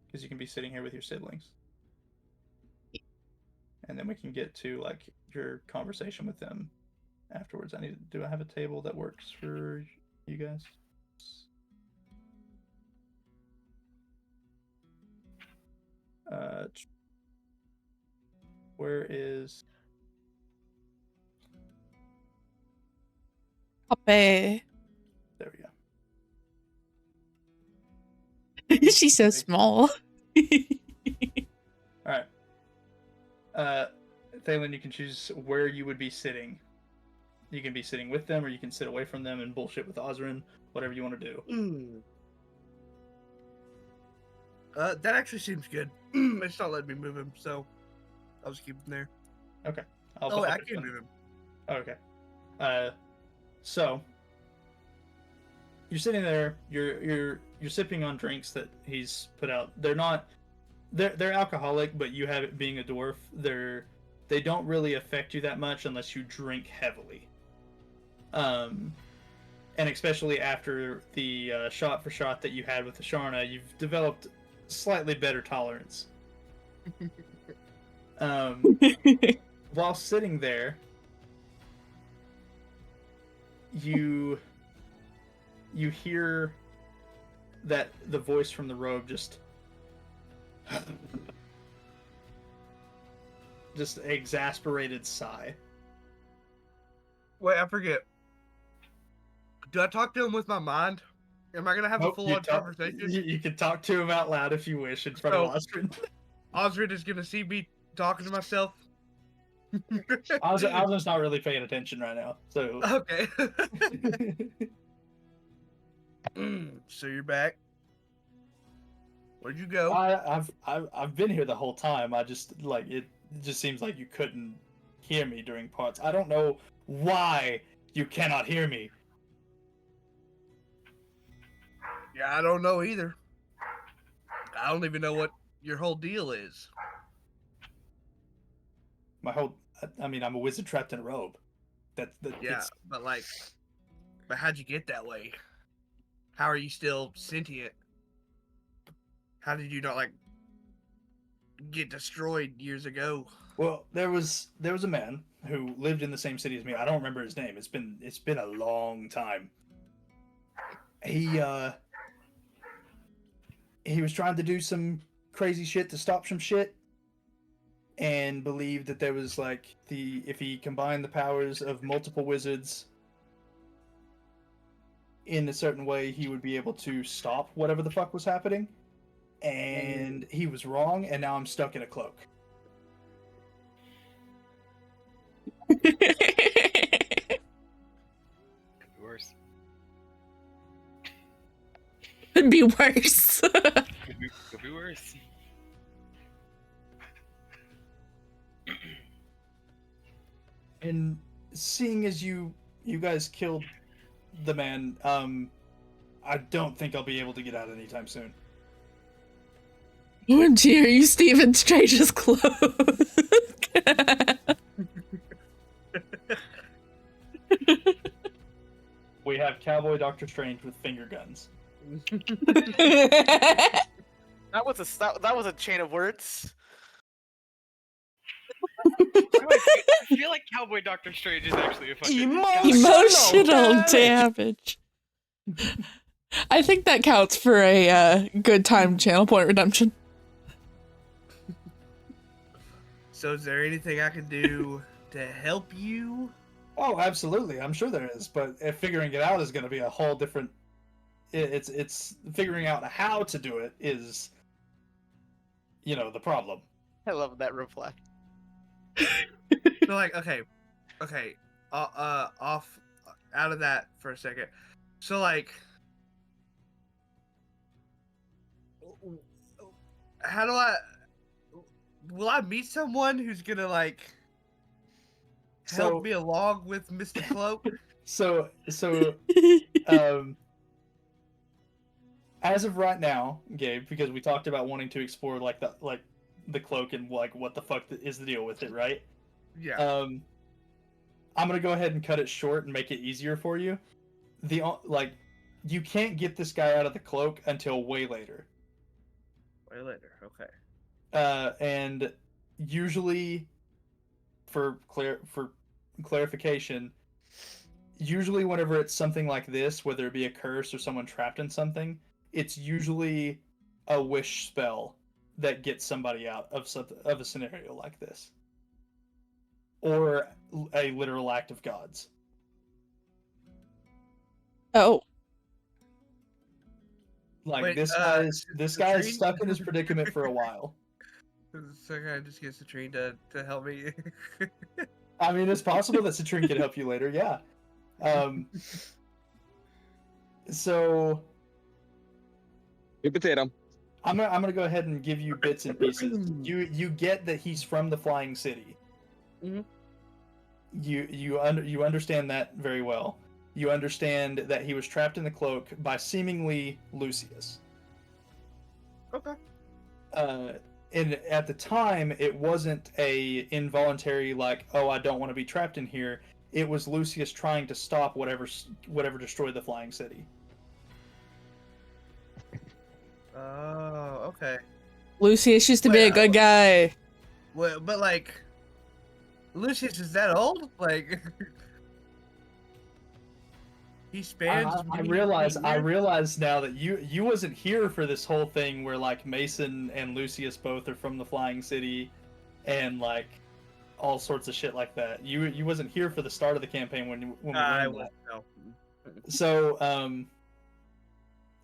because you can be sitting here with your siblings. And then we can get to like your conversation with them afterwards. Do I have a table that works for you guys? Where is Pape. There we go. She's so small. Alright. Thalen, you can choose where you would be sitting. You can be sitting with them, or you can sit away from them and bullshit with Osrin. Whatever you want to do. That actually seems good. It's not letting me move him, so I'll just keep him there. Okay. I can move him. Okay. So you're sitting there. You're sipping on drinks that he's put out. They're alcoholic, but you have it being a dwarf. They don't really affect you that much unless you drink heavily. And especially after the shot for shot that you had with the Sharna, you've developed slightly better tolerance. While sitting there, you hear that the voice from the robe just exasperated sigh. Wait, I forget. Do I talk to him with my mind? Am I gonna have a full-on conversation? You can talk to him out loud if you wish in front of Osrin. Osrin is gonna see me talking to myself. Osrin's not really paying attention right now, so. Okay. So you're back. Where'd you go? I've been here the whole time. It just seems like you couldn't hear me during parts. I don't know why you cannot hear me. Yeah, I don't know either. I don't even know what your whole deal is. I'm a wizard trapped in a robe. Yeah, but how'd you get that way? How are you still sentient? How did you not get destroyed years ago? Well, there was a man who lived in the same city as me. I don't remember his name. It's been a long time. He he was trying to do some crazy shit to stop some shit, and believed that there was like the if he combined the powers of multiple wizards in a certain way, he would be able to stop whatever the fuck was happening. And he was wrong, and now I'm stuck in a cloak. Could be worse. Could be worse. Could be worse. And seeing as you guys killed the man, I don't think I'll be able to get out anytime soon. Oh dear, you Stephen Strange's cloak. We have Cowboy Doctor Strange with finger guns. That was a chain of words. I feel like Cowboy Doctor Strange is actually a fucking Emotional damage. I think that counts for a good time channel point redemption. So is there anything I can do to help you? Oh, absolutely. I'm sure there is, but figuring it out is going to be a whole different. It's figuring out how to do it is, the problem. I love that reply. So like, okay, off out of that for a second. So like, how do I? Will I meet someone who's gonna like help me along with Mr. Cloak? So as of right now, Gabe, because we talked about wanting to explore like the cloak and like what the fuck is the deal with it, right? Yeah. I'm gonna go ahead and cut it short and make it easier for you. You can't get this guy out of the cloak until way later. Way later, okay. And usually, for clarification, usually whenever it's something like this, whether it be a curse or someone trapped in something, it's usually a wish spell that gets somebody out of a scenario like this, or a literal act of God's. Oh. Like Wait, this guy is stuck in his predicament for a while. So can I just get Citrine to help me? I mean, it's possible that Citrine could help you later, yeah. So Big potato. I'm gonna go ahead and give you bits and pieces. You get that he's from the Flying City. Mhm. You understand that very well. You understand that he was trapped in the cloak by seemingly Lucius. Okay. And at the time, it wasn't a involuntary like, oh, I don't want to be trapped in here. It was Lucius trying to stop whatever destroyed the Flying City. Oh, okay. Lucius used to be a good guy. Well, but like, Lucius is that old? Like, he spans. I realize now that you wasn't here for this whole thing where like Mason and Lucius both are from the Flying City, and like all sorts of shit like that. You wasn't here for the start of the campaign when we learned that. No. So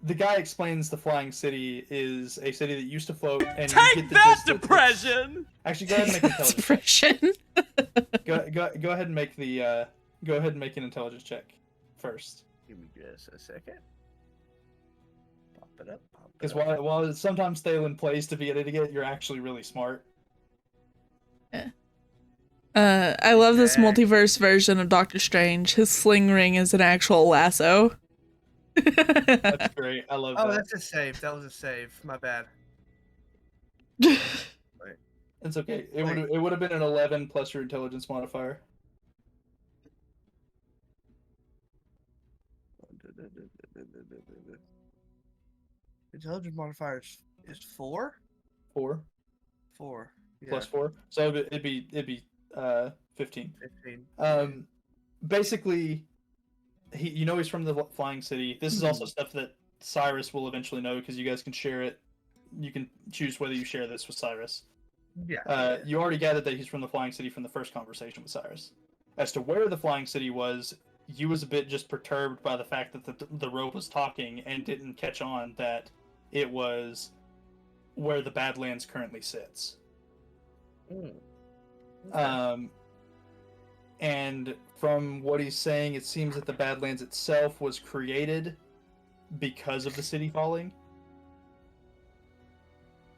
the guy explains the Flying City is a city that used to float, and you get the gist that depression. Actually, go ahead and make an intelligence. Depression. Go ahead and make the go ahead and make an intelligence check first. Give me just a second. Pop it up. Because while sometimes Thalen plays to be an idiot, you're actually really smart. I love this multiverse version of Doctor Strange. His sling ring is an actual lasso. That's great. I love that. Oh, that's a save. That was a save. My bad. It's okay. It would have been an 11 plus your intelligence modifier. Intelligence modifier is 4? 4. 4. plus 4. So it'd be 15. 15. Basically, he's from the Flying City. This is also Hmm. stuff that Cyrus will eventually know because you guys can share it. You can choose whether you share this with Cyrus. Yeah. You already gathered that he's from the Flying City from the first conversation with Cyrus. As to where the Flying City was, you was a bit just perturbed by the fact that the robe was talking and didn't catch on that it was where the Badlands currently sits. Okay. And from what he's saying, it seems that the Badlands itself was created because of the city falling.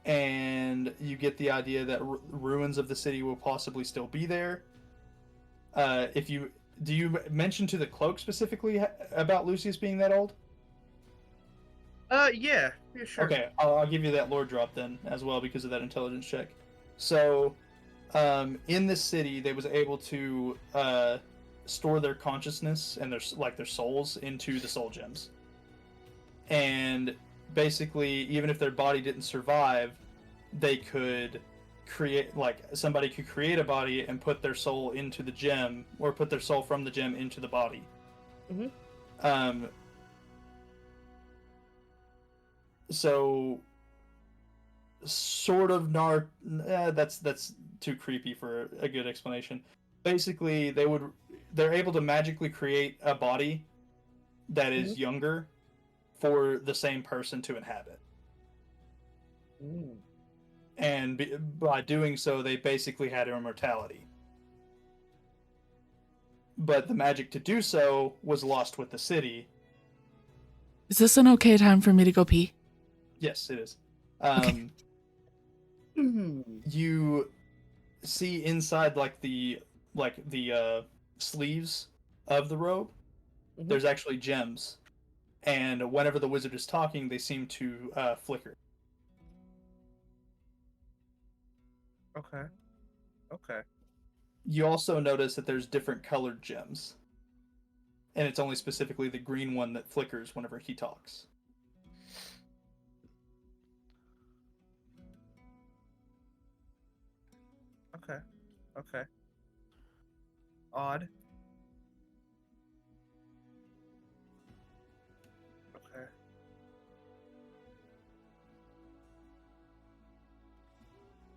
And you get the idea that ruins of the city will possibly still be there. Do you mention to the cloak specifically about Lucius being that old? Yeah, sure. Okay, I'll give you that lore drop then as well because of that intelligence check. So, in this city, they was able to store their consciousness and their souls into the soul gems, and basically, even if their body didn't survive, they could somebody could create a body and put their soul into the gem, or put their soul from the gem into the body. Mm-hmm. So sort of that's too creepy for a good explanation. Basically, they're able to magically create a body that is younger for the same person to inhabit. And by doing so, they basically had immortality. But the magic to do so was lost with the city. Is this an okay time for me to go pee? Yes, it is. Okay. You see inside the sleeves of the robe, there's actually gems, and whenever the wizard is talking, they seem to flicker. Okay. You also notice that there's different colored gems, and it's only specifically the green one that flickers whenever he talks. Okay. Odd. Okay.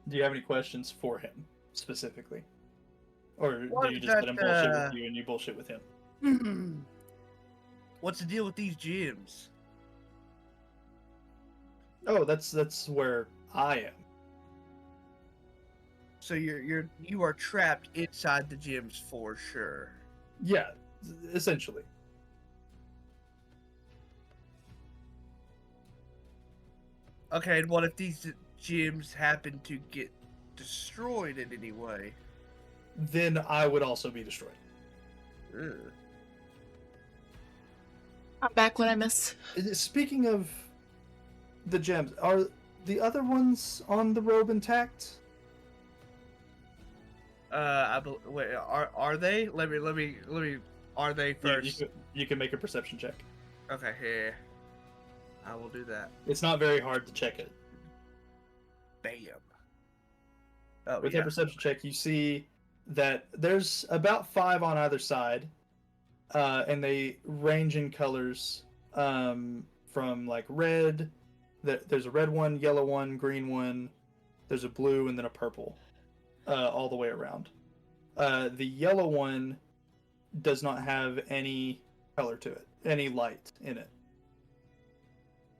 Do you have any questions for him specifically, or What do you is just let him bullshit that, with you and you bullshit with him? What's the deal with these gems? Oh, that's where I am. So you are trapped inside the gems for sure. Yeah, essentially. Okay, and what if these gems happen to get destroyed in any way? Then I would also be destroyed. Ugh. I'm back when I miss. Speaking of the gems, are the other ones on the robe intact? Wait, are they? Let me. Are they first? You can make a perception check. Okay, here. I will do that. It's not very hard to check it. Bam. Oh, With yeah. that perception check, you see that there's about 5 on either side, and they range in colors from like red. There's a red one, yellow one, green one. There's a blue, and then a purple, all the way around. The yellow one does not have any color to it, any light in it.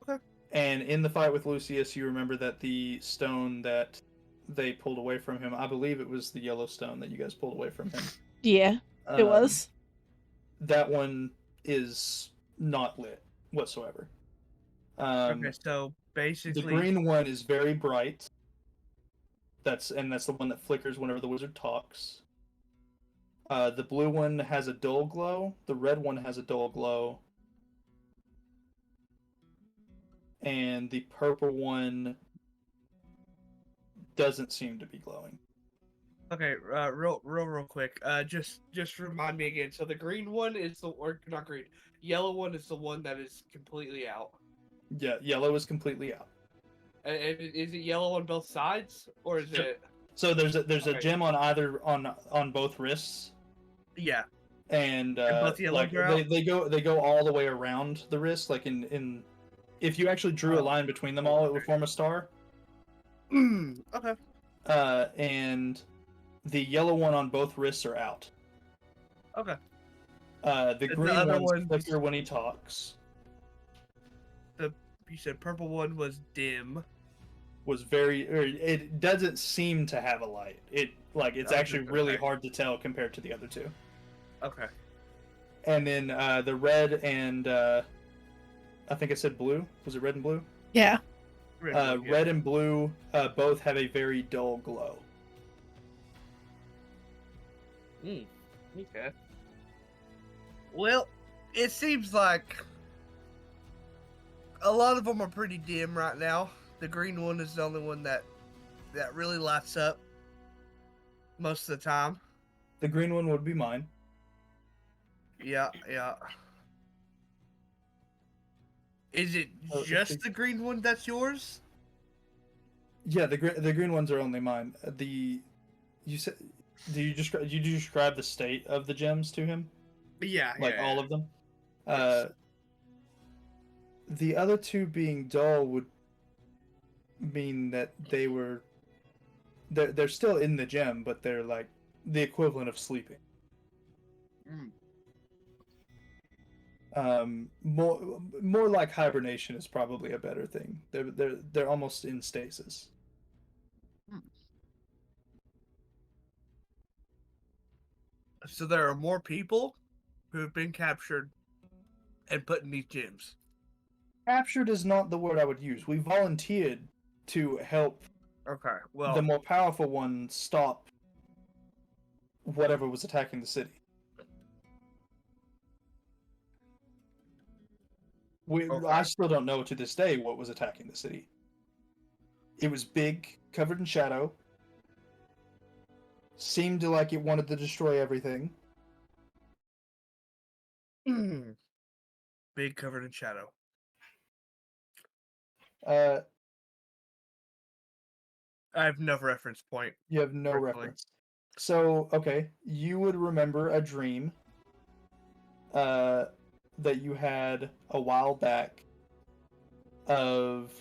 Okay. And in the fight with Lucius, you remember that the stone that they pulled away from him, I believe it was the yellow stone that you guys pulled away from him. Yeah, it was. That one is not lit whatsoever. Okay, so basically, the green one is very bright. That's the one that flickers whenever the wizard talks. The blue one has a dull glow. The red one has a dull glow. And the purple one doesn't seem to be glowing. Okay, real quick. Just remind me again. So the green one is or not green. Yellow one is the one that is completely out. Yeah, yellow is completely out. And is it yellow on both sides, or is it? So there's a Okay. gem on both wrists, Yeah. and both yellow like are out? they go all the way around the wrist. Like in if you actually drew a Oh. line between them all, it would Okay. form a star. Okay. And the yellow one on both wrists are out. Okay. The The green other one's ones- flicker when he talks. You said purple one was dim. Was very, or it doesn't seem to have a light. It's Oh, actually really okay. hard to tell compared to the other two. Okay. And then the red and I think I said blue. Was it red and blue? Yeah. Red and blue both have a very dull glow. Okay. Well, it seems like a lot of them are pretty dim right now. The green one is the only one that really lights up most of the time. The green one would be mine. Yeah. Is it just the green one that's yours? Yeah, the green ones are only mine. You said, did you describe the state of the gems to him? Yeah. Like all of them? Yes. The other two being dull would mean that they're still in the gem, but they're like the equivalent of sleeping. More like hibernation is probably a better thing. They're almost in stasis. So there are more people who have been captured and put in these gyms. Captured is not the word I would use. We volunteered to help Okay. Well, the more powerful one stop whatever was attacking the city. Okay. I still don't know to this day what was attacking the city. It was big, covered in shadow. Seemed like it wanted to destroy everything. big covered in shadow. I have no reference point. You have no Personally. reference. So, okay, you would remember a dream that you had a while back of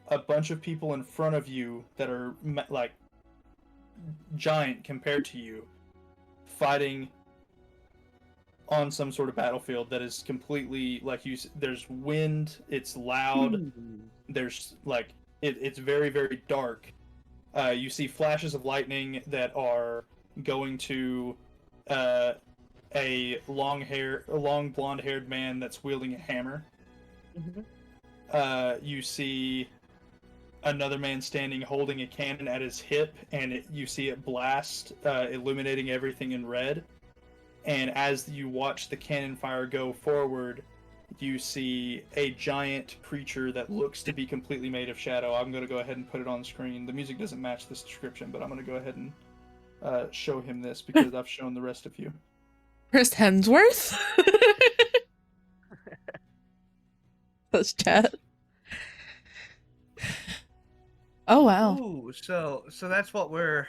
a bunch of people in front of you that are like giant compared to you, fighting on some sort of battlefield that is completely like there's wind, it's loud, there's like it's very, very dark. You see flashes of lightning that are going to a long blonde-haired man that's wielding a hammer. You see another man standing holding a cannon at his hip, and you see it blast, illuminating everything in red. And as you watch the cannon fire go forward, you see a giant creature that looks to be completely made of shadow. I'm going to go ahead and put it on screen. The music doesn't match this description, but I'm going to go ahead and show him this because I've shown the rest of you. Chris Hemsworth? That's chat. Oh wow. Ooh, so that's what we're.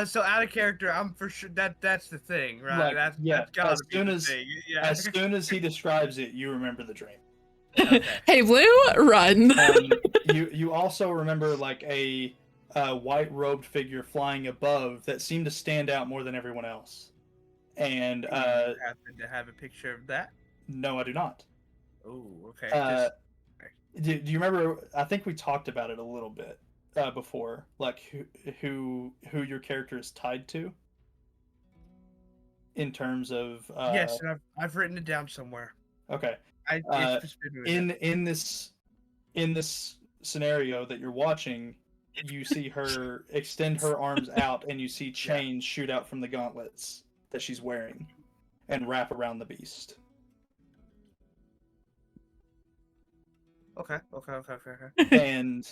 So out of character, I'm for sure that's the thing, right? Like, that's gotta as be soon the as thing. Yeah. as soon as he describes it, you remember the dream. Okay. Hey Blue, run. You also remember like a white robed figure flying above that seemed to stand out more than everyone else. And Do you happen to have a picture of that? no, I do not. Oh, okay. Do you remember? I think we talked about it a little bit before, like who your character is tied to. In terms of yes, and I've written it down somewhere. Okay. It's In this scenario that you're watching, you see her extend her arms out, and you see chains shoot out from the gauntlets that she's wearing, and wrap around the beast. Okay. And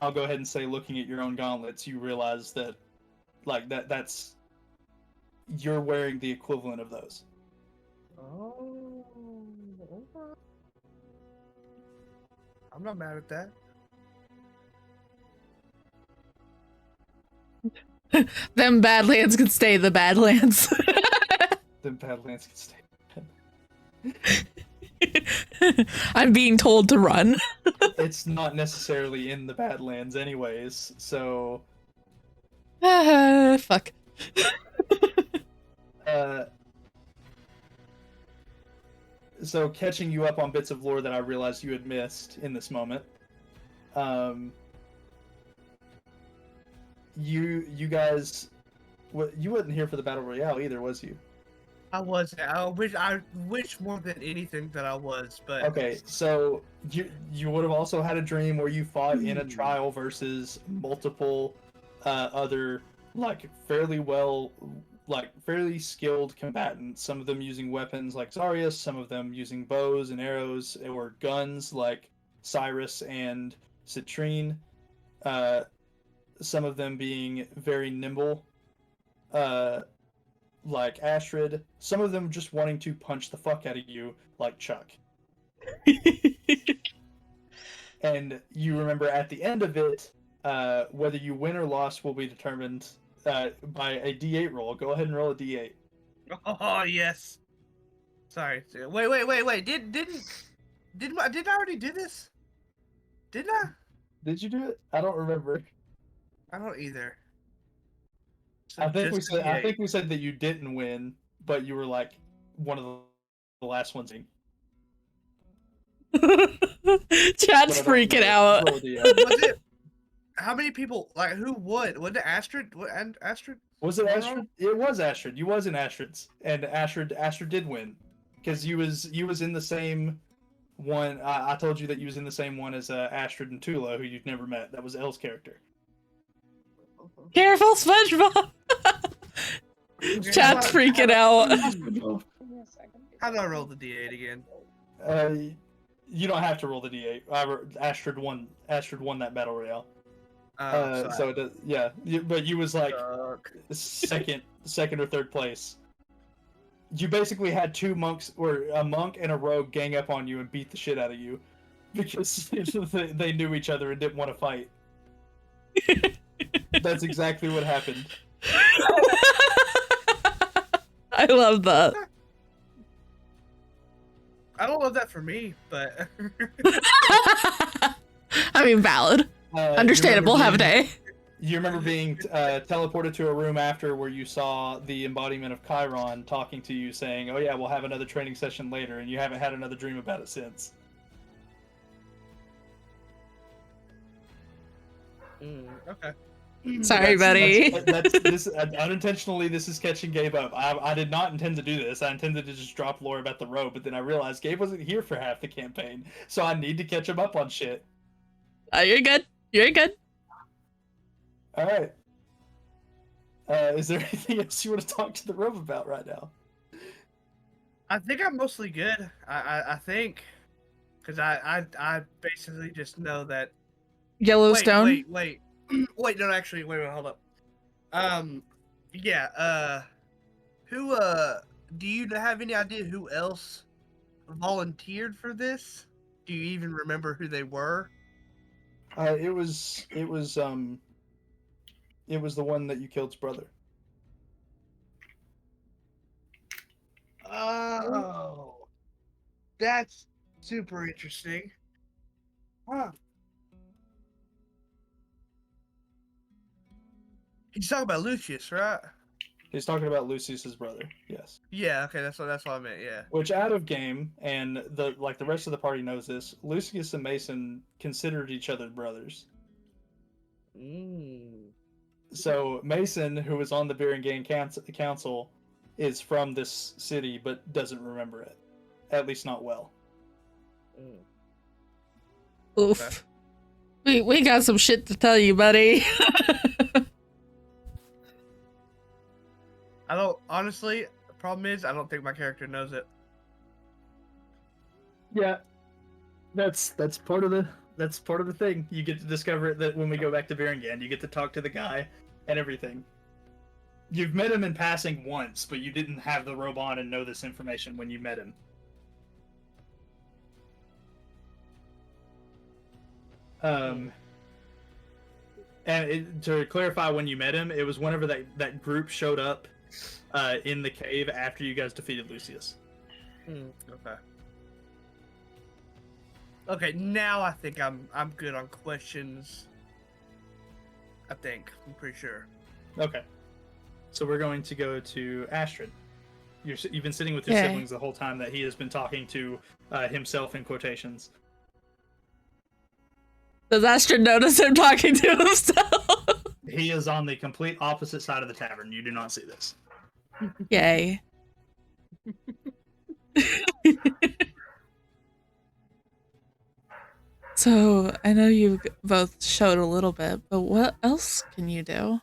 I'll go ahead and say, looking at your own gauntlets, you realize that, like that's you're wearing the equivalent of those. Oh. I'm not mad at that. Them Badlands can stay the Badlands. The Badlands can stay. I'm being told to run. It's not necessarily in the Badlands anyways, so Fuck. So catching you up on bits of lore that I realized you had missed in this moment. You guys, you wasn't here for the battle royale either, was you? I was. I wish more than anything that I was, but Okay, so you would have also had a dream where you fought in a trial versus multiple other fairly skilled combatants. Some of them using weapons like Zarius, some of them using bows and arrows or guns like Cyrus and Citrine. Some of them being very nimble, like Astrid. Some of them just wanting to punch the fuck out of you, like Chuck. And you remember at the end of it, whether you win or lost will be determined by a D8 roll. Go ahead and roll a D8. oh yes. Sorry. Wait. Didn't I already do this? Didn't I? Did you do it? I don't remember. I don't either. So I think just we said that you didn't win, but you were like one of the last ones in. Chad's freaking out. Was it? How many people? Like who would? Was it Astrid? What and Astrid? Was it Astrid? It was Astrid. You was in Astrid's, and Astrid did win, because you was in the same one. I told you that you was in the same one as Astrid and Tula, who you've never met. That was Elle's character. Careful, SpongeBob. Chad's freaking out. How do I roll the D8 again? You don't have to roll the D8. Astrid won that battle royale. So it does, yeah, but you was like second or third place. You basically had two monks, or a monk and a rogue, gang up on you and beat the shit out of you because they knew each other and didn't want to fight. That's exactly what happened. I love that. I don't love that for me, but I mean, valid. Understandable. Have a day. You remember being teleported to a room after where you saw the embodiment of Chiron talking to you, saying, "Oh yeah, we'll have another training session later," and you haven't had another dream about it since. Okay. Sorry, buddy. Unintentionally, this is catching Gabe up. I did not intend to do this. I intended to just drop lore about the road, but then I realized Gabe wasn't here for half the campaign, so I need to catch him up on shit. You're good. You're good. All right. Is there anything else you want to talk to the room about right now? I think I'm mostly good. I think, because I basically just know that. Yellowstone. Wait. No, actually, wait, hold up. Yeah. Who? Do you have any idea who else volunteered for this? Do you even remember who they were? It was the one that you killed's brother. Oh, that's super interesting. Huh. He's talking about Lucius, right? He's talking about Lucius's brother. Yes. Yeah. Okay. That's what I meant. Yeah. Which out of game, and the rest of the party knows this, Lucius and Mason considered each other brothers. So Mason, who was on the Berengain Council, is from this city but doesn't remember it, at least not well. Oof. We got some shit to tell you, buddy. I don't honestly. The problem is, I don't think my character knows it. Yeah, that's part of the thing. You get to discover it that when we go back to Berengain, you get to talk to the guy and everything. You've met him in passing once, but you didn't have the robe on and know this information when you met him. And to clarify, when you met him, it was whenever that group showed up in the cave after you guys defeated Lucius. Okay. Okay, now I think I'm good on questions. I'm pretty sure. Okay. So we're going to go to Astrid. You've been sitting with your Okay. siblings the whole time that he has been talking to himself in quotations. Does Astrid notice him talking to himself? He is on the complete opposite side of the tavern. You do not see this. Yay. So, I know you both showed a little bit, but what else can you do?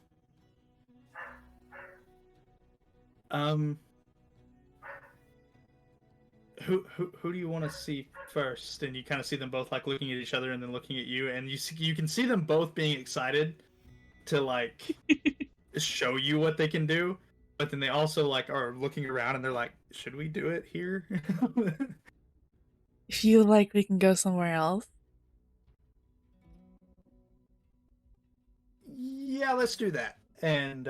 Who do you want to see first? And you kind of see them both like looking at each other and then looking at you, and you can see them both being excited to like show you what they can do, but then they also like are looking around and they're like, should we do it here? If you like, we can go somewhere else. Yeah, let's do that. And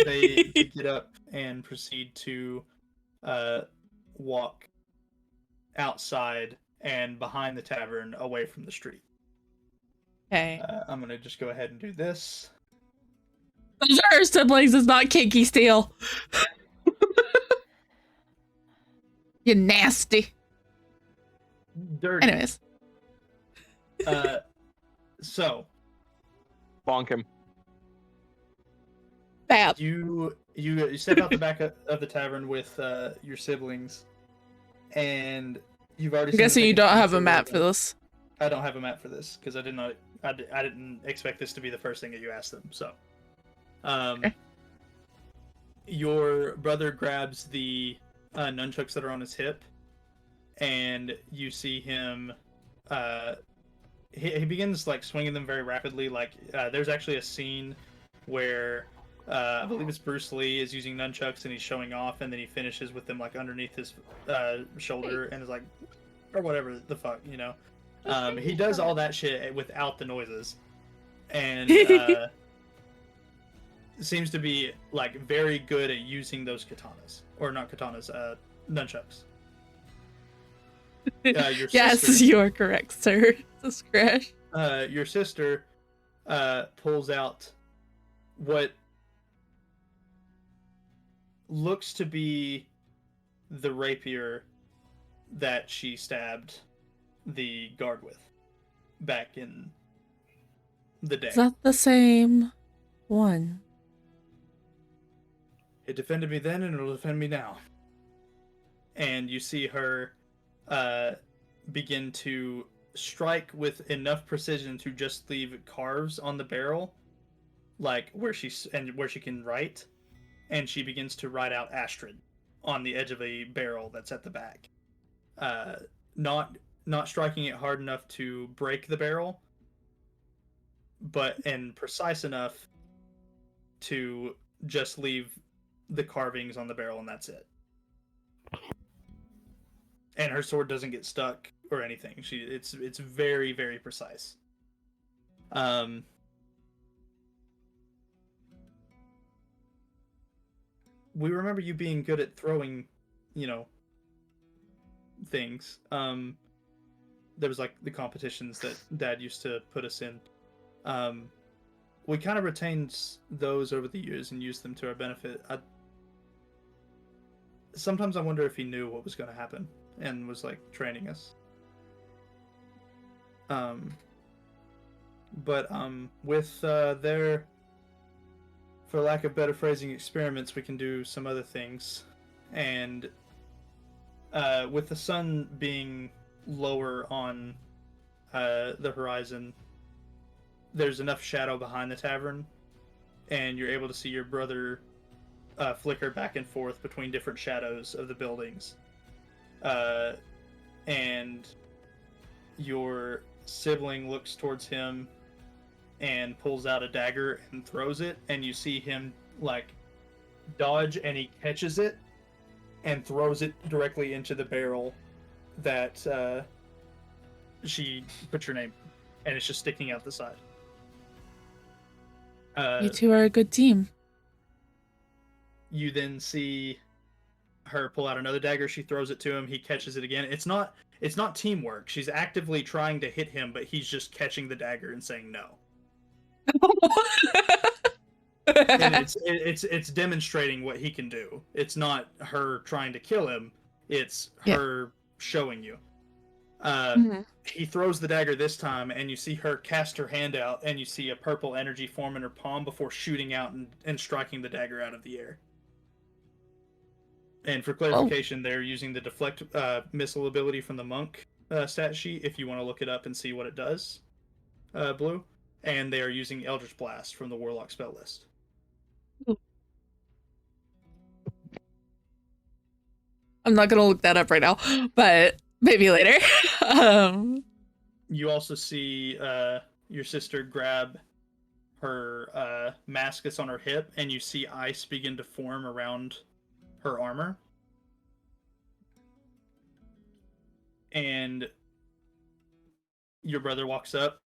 they get up and proceed to walk outside and behind the tavern away from the street. Okay. I'm gonna just go ahead and do this. Those are our siblings, it's not kinky steel. You nasty. Dirty. Anyways. So Bonk him. Bad. you step out the back of the tavern with your siblings, and you've already. I'm guessing you don't have a map for this. I don't have a map for this because I didn't expect this to be the first thing that you asked them. So, Okay. Your brother grabs the nunchucks that are on his hip, and you see him. He begins like swinging them very rapidly. Like there's actually a scene where I believe it's Bruce Lee is using nunchucks and he's showing off, and then he finishes with them like underneath his shoulder and is like, or whatever the fuck, you know. He does all that shit without the noises, and seems to be like very good at using those katanas, or not katanas, nunchucks. Your Yes, sister, you are correct, sir. This crash. your sister pulls out what looks to be the rapier that she stabbed the guard with back in the day. Is that the same one? It defended me then and it'll defend me now. And you see her begin to strike with enough precision to just leave carves on the barrel, like where she can write, and she begins to write out Astrid on the edge of a barrel that's at the back. Not striking it hard enough to break the barrel, but precise enough to just leave the carvings on the barrel, and that's it. And her sword doesn't get stuck or anything. It's very, very precise. We remember you being good at throwing, things. There was like the competitions that Dad used to put us in. We kind of retained those over the years and used them to our benefit. Sometimes I wonder if he knew what was going to happen and was like training us. But with their, for lack of better phrasing, experiments, we can do some other things. And with the sun being lower on the horizon, there's enough shadow behind the tavern, and you're able to see your brother flicker back and forth between different shadows of the buildings. And your sibling looks towards him and pulls out a dagger and throws it, and you see him like dodge, and he catches it and throws it directly into the barrel that she put your name. and it's just sticking out the side. You two are a good team. You then see her pull out another dagger. She throws it to him. He catches it again. It's not teamwork. She's actively trying to hit him, but he's just catching the dagger and saying no. And it's demonstrating what he can do. It's not her trying to kill him. It's her showing you. He throws the dagger this time, and you see her cast her hand out, and you see a purple energy form in her palm before shooting out and striking the dagger out of the air. And for clarification, they're using the deflect missile ability from the monk stat sheet, if you want to look it up and see what it does, Blue. And they are using Eldritch Blast from the Warlock spell list. I'm not going to look that up right now, but maybe later. You also see your sister grab her mask that's on her hip, and you see ice begin to form around her armor. And your brother walks up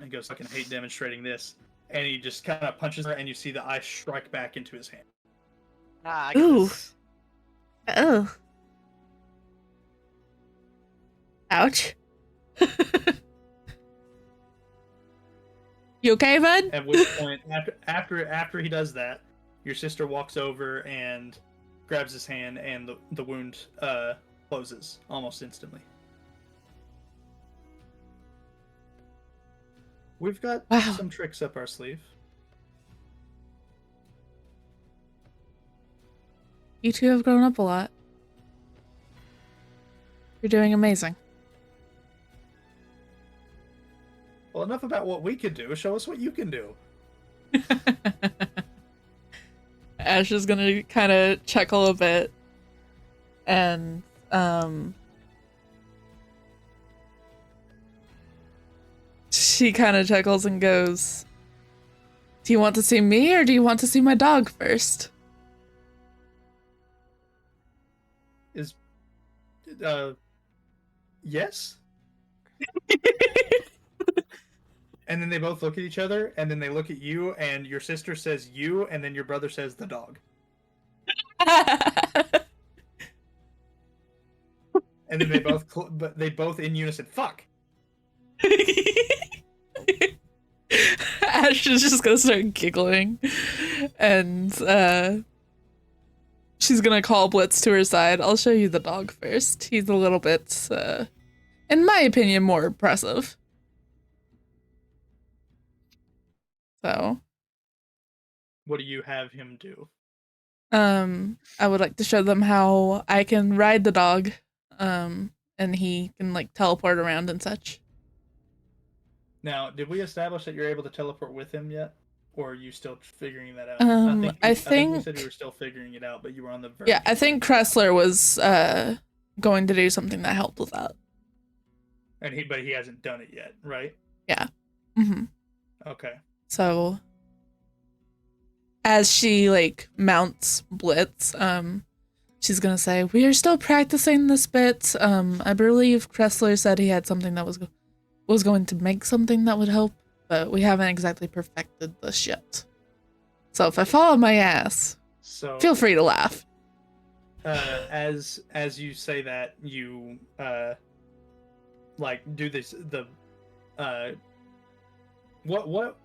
and goes, "I fucking hate demonstrating this." And he just kind of punches her, and you see the ice strike back into his hand. I Ooh. guess. Oh. Ouch. You okay, bud? At which point, after he does that, your sister walks over and grabs his hand, and the wound closes almost instantly. We've got some tricks up our sleeve. You two have grown up a lot. You're doing amazing. Well, enough about what we could do. Show us what you can do. Ash is gonna kind of chuckle a bit, and she kind of chuckles and goes, "Do you want to see me, or do you want to see my dog first?" Yes. And then they both look at each other, and then they look at you, and your sister says you, and then your brother says the dog. And then they both in unison, fuck. Ash is just gonna start giggling, and she's gonna call Blitz to her side. "I'll show you the dog first. He's a little bit, in my opinion, more impressive." So, what do you have him do? I would like to show them how I can ride the dog, and he can like teleport around and such. Now, did we establish that you're able to teleport with him yet? Or are you still figuring that out? I I think think you said you were still figuring it out, but you were on the verge. Yeah, I think Kressler was going to do something that helped with that. But he hasn't done it yet, right? Yeah. Mm-hmm. Okay. So as she like mounts Blitz, she's gonna say, "We are still practicing this bit. I believe Kressler said he had something that was going to make something that would help, but we haven't exactly perfected this yet. So if I fall on my ass, feel free to laugh." As you say that, you like do this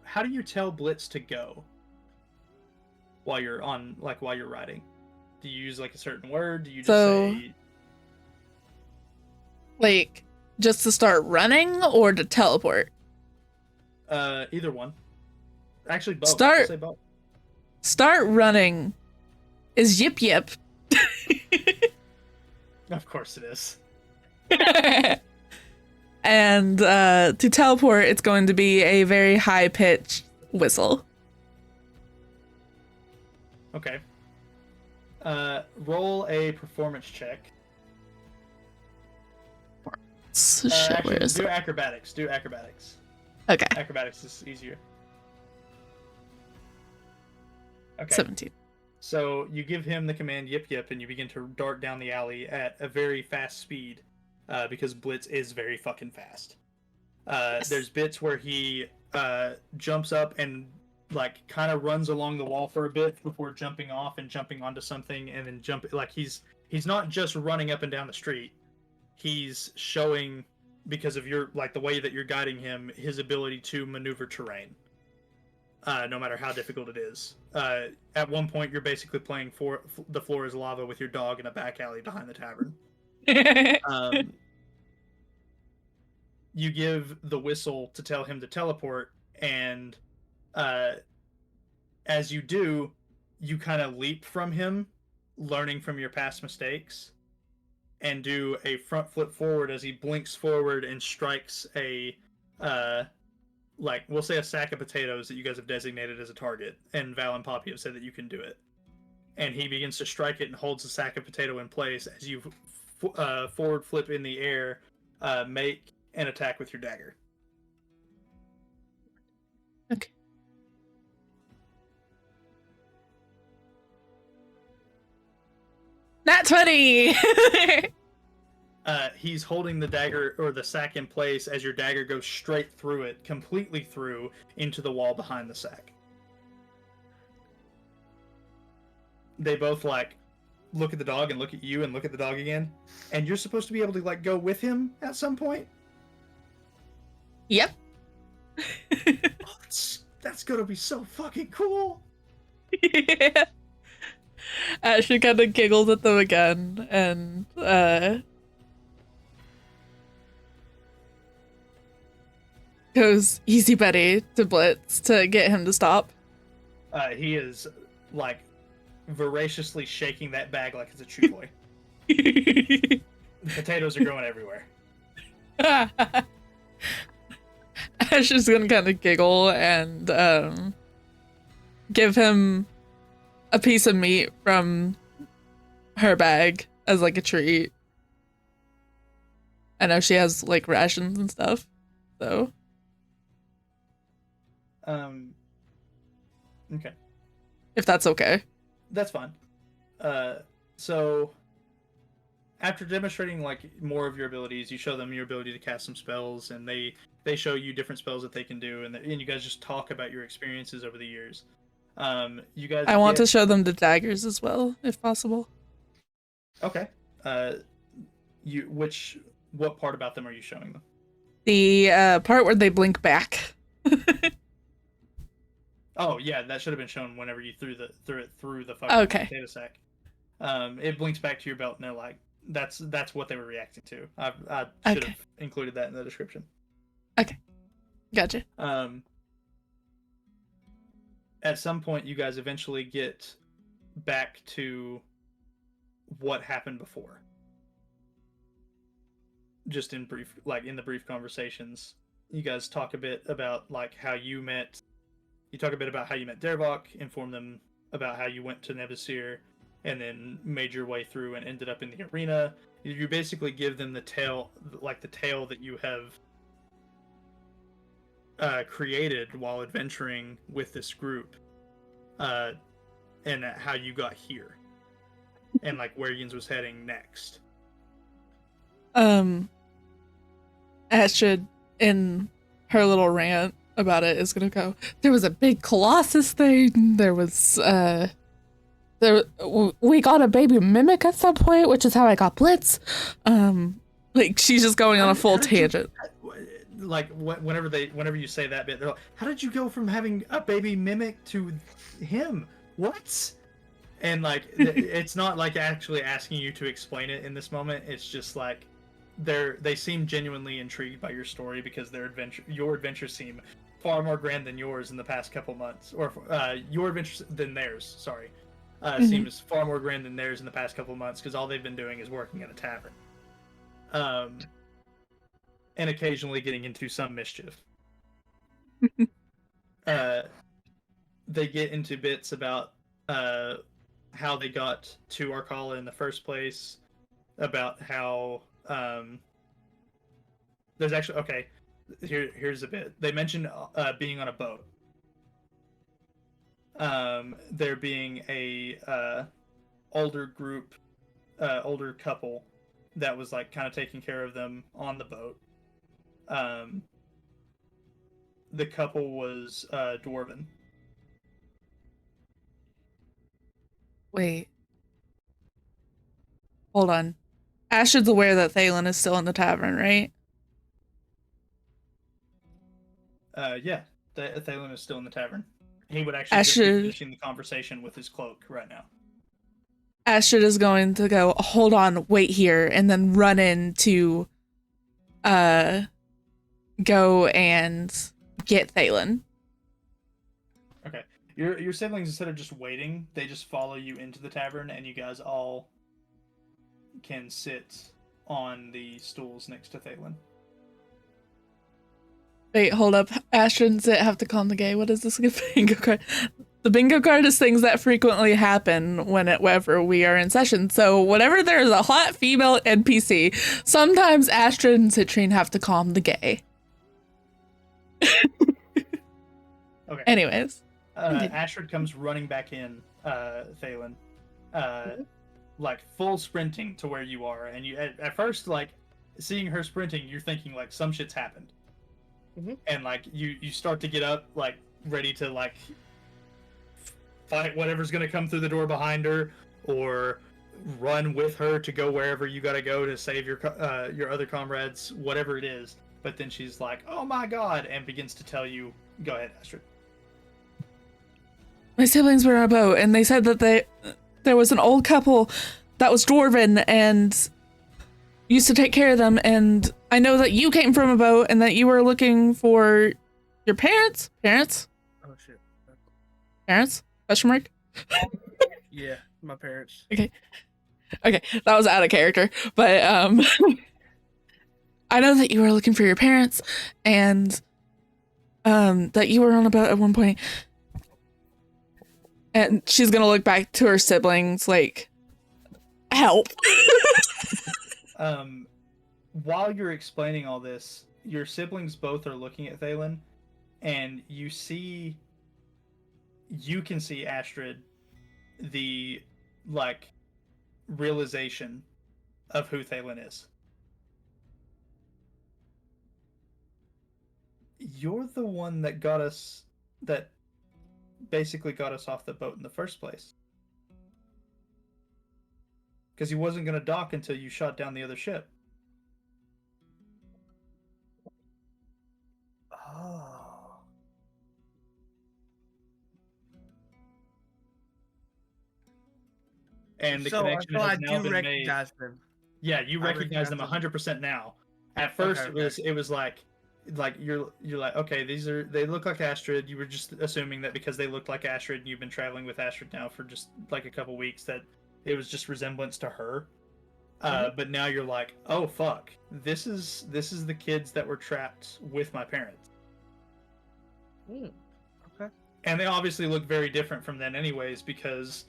how do you tell Blitz to go while you're riding? Do you use like a certain word? Do you just say like just to start running or to teleport? Either one. Actually, both. Start say both. Start running is yip yip. Of course it is. And to teleport, it's going to be a very high-pitched whistle. Okay. Roll a performance check. Actually, do acrobatics. Do acrobatics. Okay. Acrobatics is easier. Okay. 17. So you give him the command yip yip, and you begin to dart down the alley at a very fast speed, because Blitz is very fucking fast. There's bits where he jumps up and like kind of runs along the wall for a bit before jumping off and jumping onto something and then like he's not just running up and down the street. He's showing, because of your like the way that you're guiding him, his ability to maneuver terrain. No matter how difficult it is. At one point, you're basically playing for the floor is lava with your dog in a back alley behind the tavern. You give the whistle to tell him to teleport, and as you do, you kind of leap from him, learning from your past mistakes, and do a front flip forward as he blinks forward and strikes a like we'll say a sack of potatoes that you guys have designated as a target, and Val and Poppy have said that you can do it. And he begins to strike it and holds the sack of potato in place as you forward flip in the air, make an attack with your dagger. Okay. Nat 20! He's holding the dagger or the sack in place as your dagger goes straight through it, completely through into the wall behind the sack. They both like look at the dog and look at you and look at the dog again, and you're supposed to be able to like go with him at some point. Yep. Oh, that's gonna be so fucking cool. Yeah. She kind of giggles at them again and goes easy Betty to Blitz to get him to stop. He is like voraciously shaking that bag like it's a chew toy. The potatoes are growing everywhere. Ash is gonna kind of giggle and give him a piece of meat from her bag as like a treat. I know she has like rations and stuff, so. Okay. If that's okay. That's fine. So after demonstrating like more of your abilities, you show them your ability to cast some spells, and they show you different spells that they can do, and you guys just talk about your experiences over the years. You guys. I want to show them the daggers as well, if possible. Okay. What part about them are you showing them? The part where they blink back. Oh yeah, that should have been shown whenever you threw it through the fucking potato sack. It blinks back to your belt, and they're like, "That's what they were reacting to." I should have included that in the description. Okay, gotcha. At some point, you guys eventually get back to what happened before. Just in brief, like in the brief conversations, you guys talk a bit about like how you met. You talk a bit about how you met Dervok, inform them about how you went to Nebasir, and then made your way through and ended up in the arena. You basically give them the tale that you have created while adventuring with this group, and how you got here, and like where Yins was heading next. Astrid, in her little rant about it, is gonna go, there was a big Colossus thing, there was we got a baby mimic at some point, which is how I got Blitz. Like she's just going on a full tangent. Whenever you say that bit, they're like, how did you go from having a baby mimic to him? What? And like it's not like actually asking you to explain it in this moment. It's just like they seem genuinely intrigued by your story because your adventures seem far more grand than yours in the past couple months, or your adventures than theirs. Sorry, seems far more grand than theirs in the past couple months because all they've been doing is working at a tavern, and occasionally getting into some mischief. They get into bits about how they got to Arcala in the first place, about how there's actually here's a bit. They mentioned being on a boat. There being a older couple that was like kind of taking care of them on the boat. the couple was dwarven. Wait. Hold on. Ashton's aware that Thalen is still in the tavern, right? Yeah, Thalen is still in the tavern. He would actually just be Ashton, finishing the conversation with his cloak right now. Ashton is going to go, hold on, wait here, and then run in to go and get Thalen. Okay. Your siblings, instead of just waiting, they just follow you into the tavern, and you guys all can sit on the stools next to Thalen. Wait, hold up. Ashton didn't have to calm the gay. What is this bingo card? The bingo card is things that frequently happen whenever we are in session. So whenever there's a hot female NPC, sometimes Astrid and Citrine have to calm the gay. Okay. Anyways. Astrid comes running back in, Thalen, like full sprinting to where you are, and you at first, like, seeing her sprinting, you're thinking like some shit's happened, and like you start to get up, like ready to like fight whatever's gonna come through the door behind her, or run with her to go wherever you gotta go to save your other comrades, whatever it is. But then she's like, "Oh my god," and begins to tell you. Go ahead, Astrid. My siblings were on a boat, and they said that there was an old couple that was dwarven and used to take care of them, and I know that you came from a boat and that you were looking for your parents? Parents? Oh shit. Parents? Question mark? Yeah, my parents. Okay, that was out of character, but I know that you were looking for your parents, and that you were on a boat at one point. And she's gonna look back to her siblings like, help. While you're explaining all this, your siblings both are looking at Thalen, and you can see Astrid, the like realization of who Thalen is. You're the one that basically got us off the boat in the first place. Because he wasn't going to dock until you shot down the other ship. Oh. And the So connection I has now do been made. recognize them. Yeah, you I recognize them recognize them. 100% now. At first, Okay, it was like you're like, okay, they look like Astrid. You were just assuming that because they looked like Astrid, and you've been traveling with Astrid now for just like a couple weeks, that it was just resemblance to her. But now you're like, oh fuck, this is the kids that were trapped with my parents. Okay. And they obviously look very different from then, anyways, because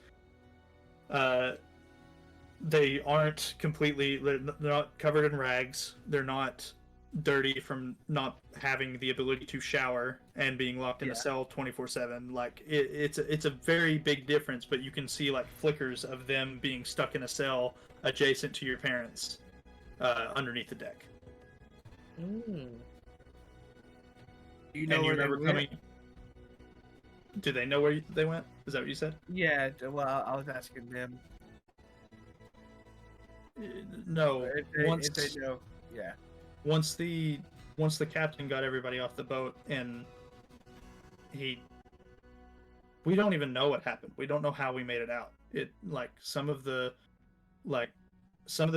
they aren't they're not covered in rags. They're not dirty from not having the ability to shower and being locked in a cell 24/7. Like it's a very big difference, but you can see like flickers of them being stuck in a cell adjacent to your parents, underneath the deck. You know where they went? Do they know where they went? Is that what you said? Yeah, well, I was asking them. No. If they know, yeah. Once the captain got everybody off the boat, and we don't even know what happened. We don't know how we made it out. It like some of the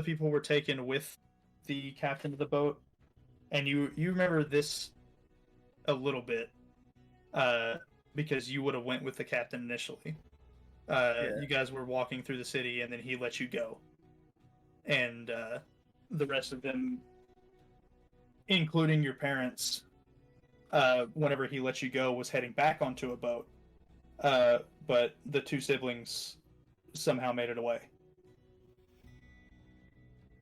people were taken with the captain of the boat, and you remember this a little bit, because you would have went with the captain initially. You guys were walking through the city, and then he let you go, and the rest of them, including your parents, whenever he let you go, was heading back onto a boat. But the two siblings somehow made it away.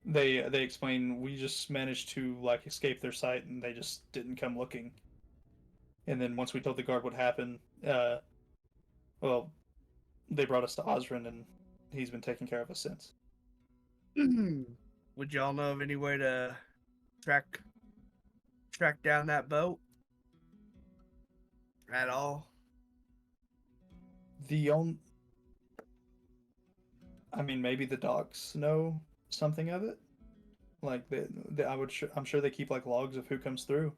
They explain, we just managed to like escape their sight, and they just didn't come looking. And then once we told the guard what happened, well, they brought us to Osrin, and he's been taking care of us since. Would y'all know of any way to track down that boat? at all? The only, I mean, maybe the docs know something of it. Like I'm sure they keep like logs of who comes through.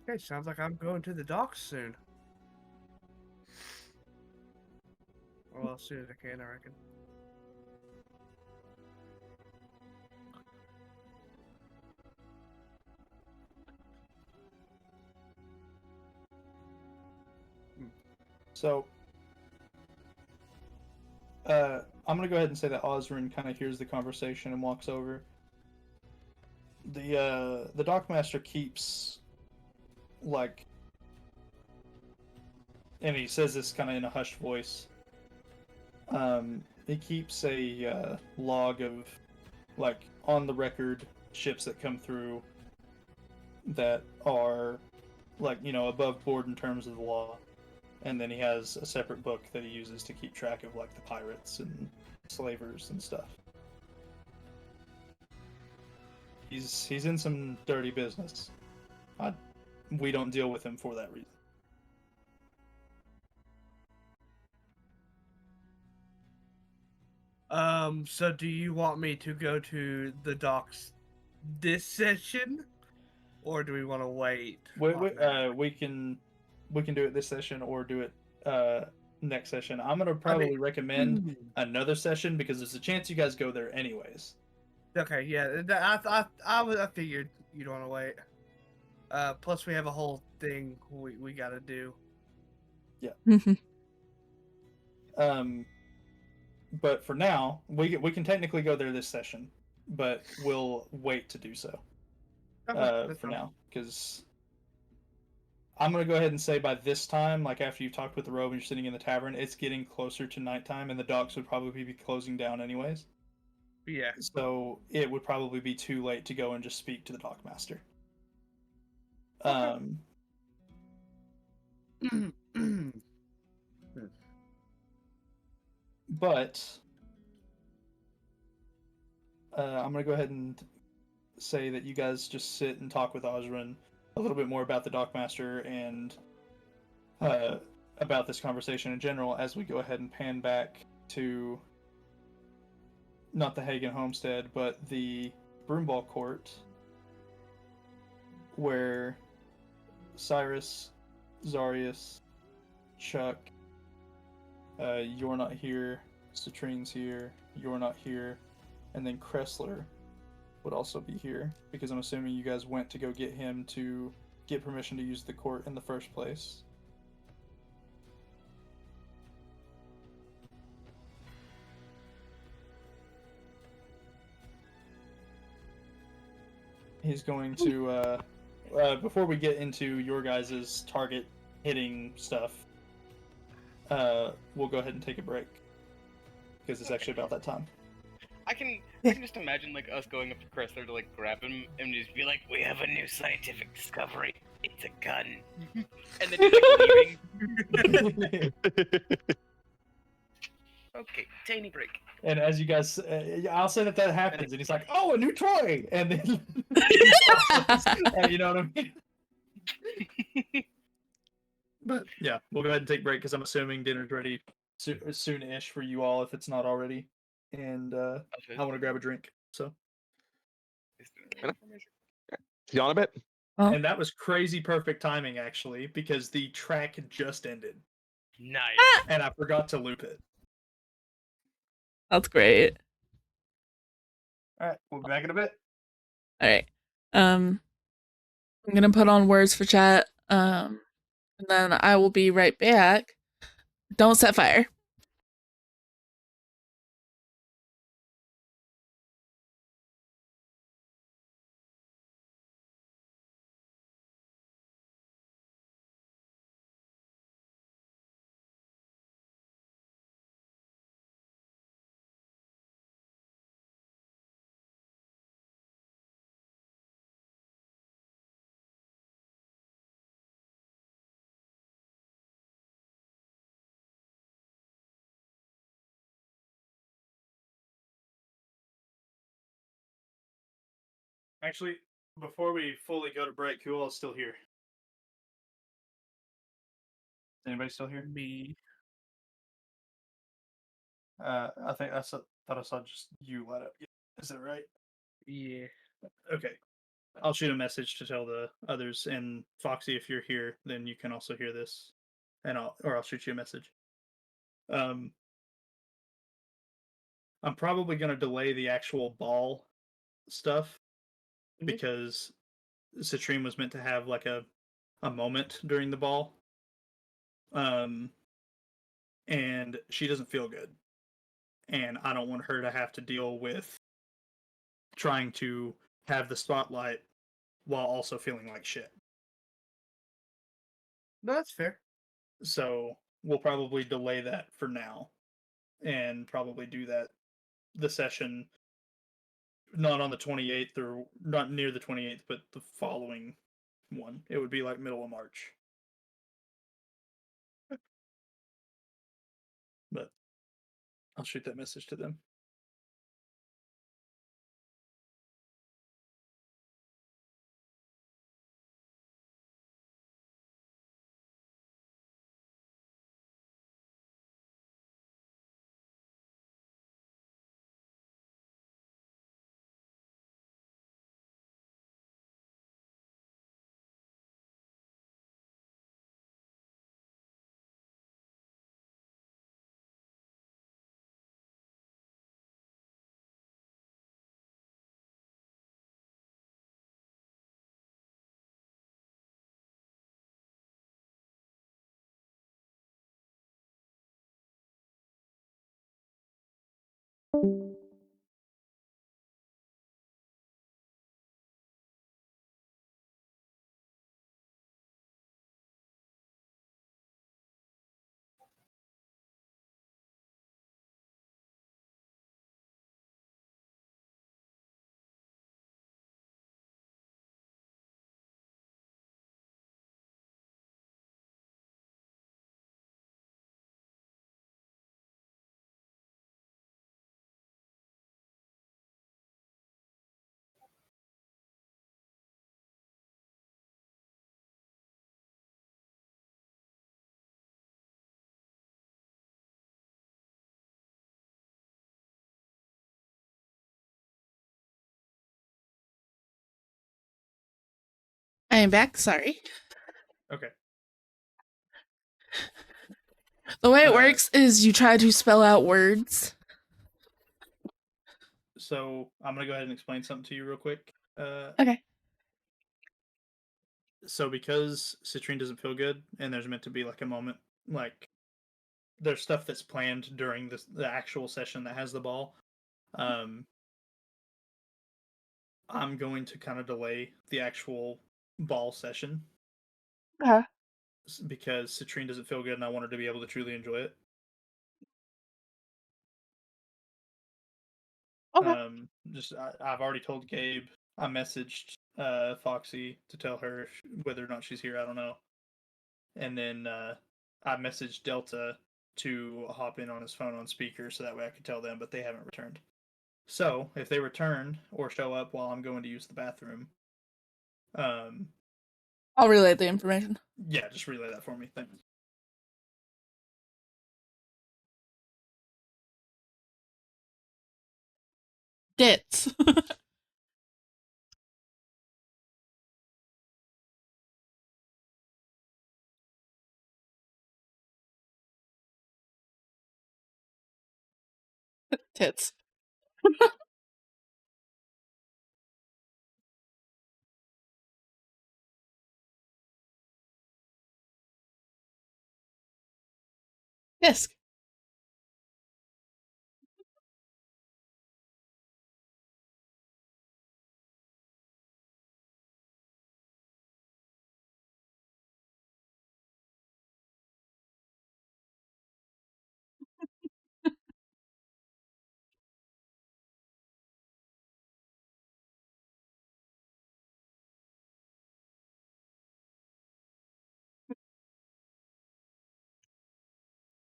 Okay, sounds like I'm going to the docks soon. Well, as soon as I can, I reckon. So, I'm gonna go ahead and say that Osrin kind of hears the conversation and walks over. The dockmaster keeps like, and he says this kind of in a hushed voice. He keeps a log of like on the record ships that come through that are like above board in terms of the law, and then he has a separate book that he uses to keep track of like the pirates and slavers and stuff. He's in some dirty business. We don't deal with him for that reason. So do you want me to go to the docks this session, or do we want to wait? We can do it this session or do it next session. I'm gonna probably recommend another session because there's a chance you guys go there anyways. Okay, yeah, I figured you'd want to wait. Plus we have a whole thing we gotta do. But for now, we can technically go there this session, but we'll wait to do so. For now, because I'm gonna go ahead and say by this time, like after you've talked with the robe and you're sitting in the tavern, it's getting closer to nighttime, and the docks would probably be closing down anyways. Yeah. So it would probably be too late to go and just speak to the dockmaster. Okay. But I'm gonna go ahead and say that you guys just sit and talk with Osrin a little bit more about the dockmaster and about this conversation in general as we go ahead and pan back to not the Hagen homestead, but the Broomball Court, where Cyrus, Zarius, Chuck, you're not here, Citrine's here, you're not here, and then Kressler would also be here, because I'm assuming you guys went to go get him to get permission to use the court in the first place. He's going to, before we get into your guys' target hitting stuff, we'll go ahead and take a break, because it's actually about that time. I can just imagine like us going up to Kressler to like grab him and just be like, We have a new scientific discovery. It's a gun. and then just like leaving. Okay, tiny break. And as you guys, I'll say that happens, and he's like, "Oh, a new toy!" And then, you know what I mean? But yeah, we'll go ahead and take a break because I'm assuming dinner's ready soon-ish for you all if it's not already. And I want to grab a drink. So. You on a bit? Oh. And that was crazy perfect timing, actually, because the track had just ended. Nice. And I forgot to loop it. That's great. All right, we'll be back in a bit. All right. I'm gonna put on words for chat. And then I will be right back. Don't set fire. Actually, before we fully go to break, who all is still here? Is anybody still here? Me. I think thought I saw just you let up. Is that right? Yeah. Okay. I'll shoot a message to tell the others. And Foxy, if you're here, then you can also hear this, and I'll shoot you a message. I'm probably gonna delay the actual ball stuff because Citrine was meant to have like a moment during the ball. And she doesn't feel good. And I don't want her to have to deal with trying to have the spotlight while also feeling like shit. No, that's fair. So we'll probably delay that for now and probably do that the session not on the 28th or not near the 28th, but the following one. It would be like middle of March. But I'll shoot that message to them. I am back. Sorry. Okay. The way it works is you try to spell out words. So I'm gonna go ahead and explain something to you real quick. Okay. So because Citrine doesn't feel good, and there's meant to be like a moment, like there's stuff that's planned during the actual session that has the ball. I'm going to kind of delay the actual ball session Okay. because Citrine doesn't feel good, and I want her to be able to truly enjoy it. Okay. I've already told Gabe. I messaged Foxy to tell her whether or not she's here. I don't know. And then I messaged Delta to hop in on his phone on speaker so that way I could tell them, but they haven't returned. So if they return or show up while I'm going to use the bathroom, I'll relay the information. yeah, just relay that for me. Thanks. Dits. Tits. Disc.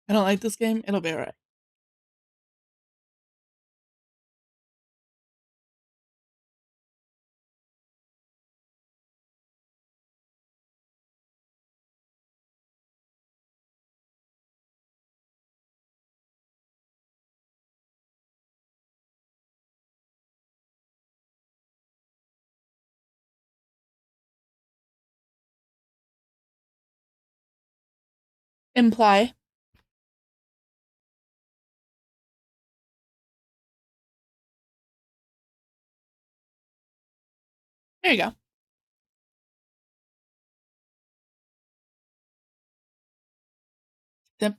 I don't like this game. It'll be alright. Imply. There you go. Simp.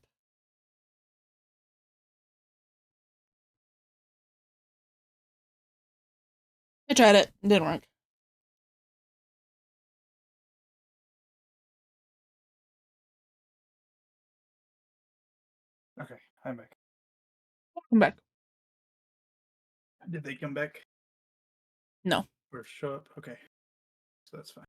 I tried it. It didn't work. Okay, I'm back. Come back. Did they come back No. or show up? Okay, so that's fine.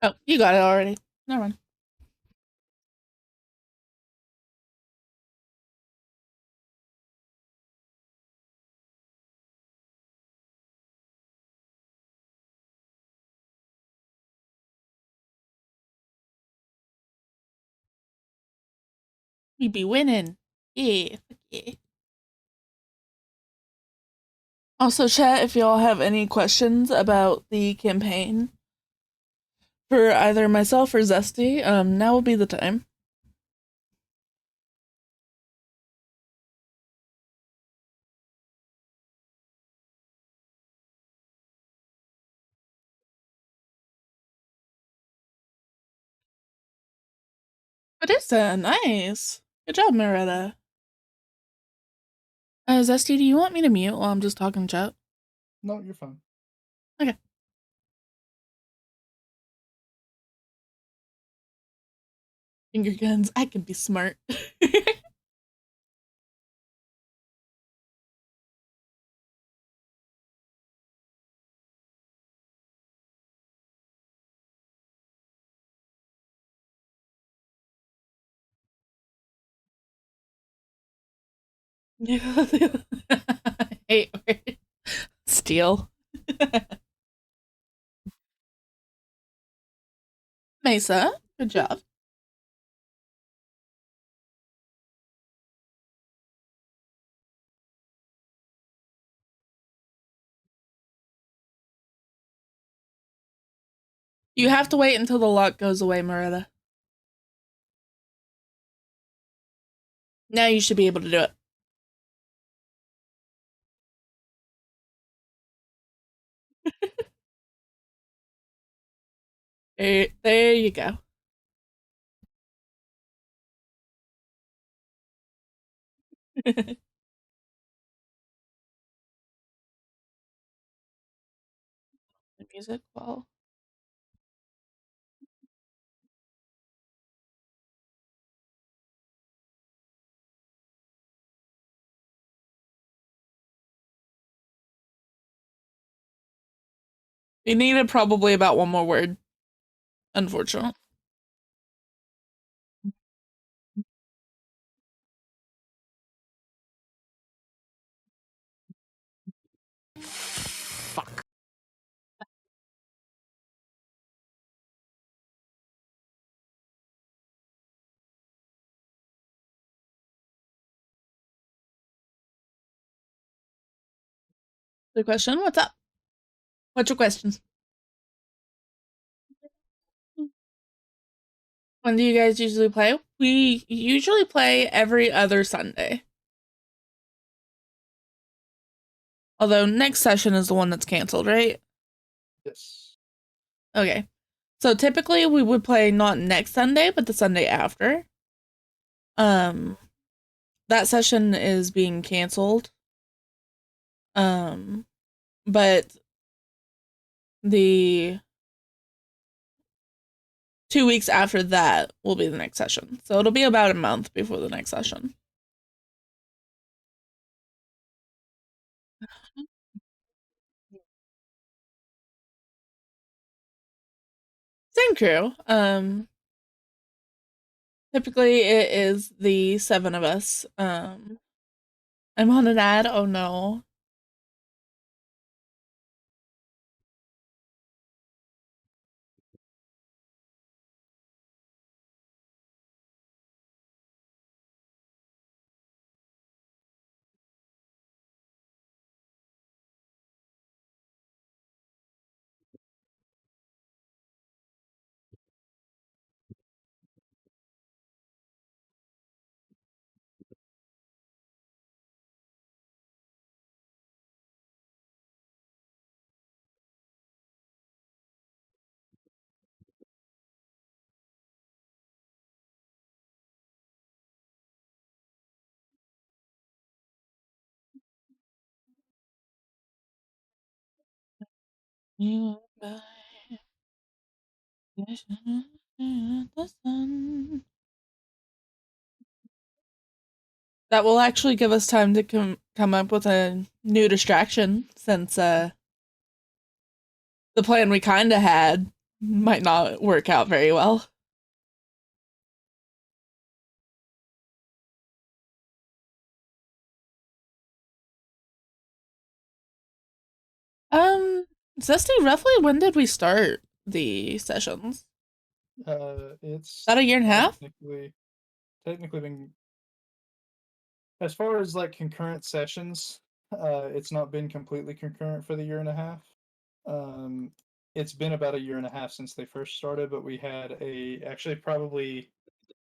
Oh, you got it already. Never mind. We be winning. Yeah. Yeah. Also, chat, if y'all have any questions about the campaign for either myself or Zesty, now would be the time. What is that? Nice. Good job, Maretta. Zesty, do you want me to mute while I'm just talking chat? No, you're fine. Okay. Finger guns. I can be smart. Hey, steal. Mesa, good job. You have to wait until the lock goes away, Maretta. Now you should be able to do it. There you go. Music wall. You needed probably about one more word. Unfortunately. Fuck. The question? What's up? What's your questions? When do you guys usually play? We usually play every other Sunday. Although next session is the one that's canceled, right? Yes. Okay. So typically we would play not next Sunday, but the Sunday after. That session is being canceled. But the 2 weeks after that will be the next session. So it'll be about a month before the next session. same crew. Typically it is the 7 of us. I'm on an ad. Oh no. You by the sun. That will actually give us time to come up with a new distraction since the plan we kind of had might not work out very well. Zesty, roughly when did we start the sessions? It's About a year and a half? technically been, as far as like concurrent sessions, it's not been completely concurrent for the year and a half. Um, it's been about a year and a half since they first started, but we had actually probably,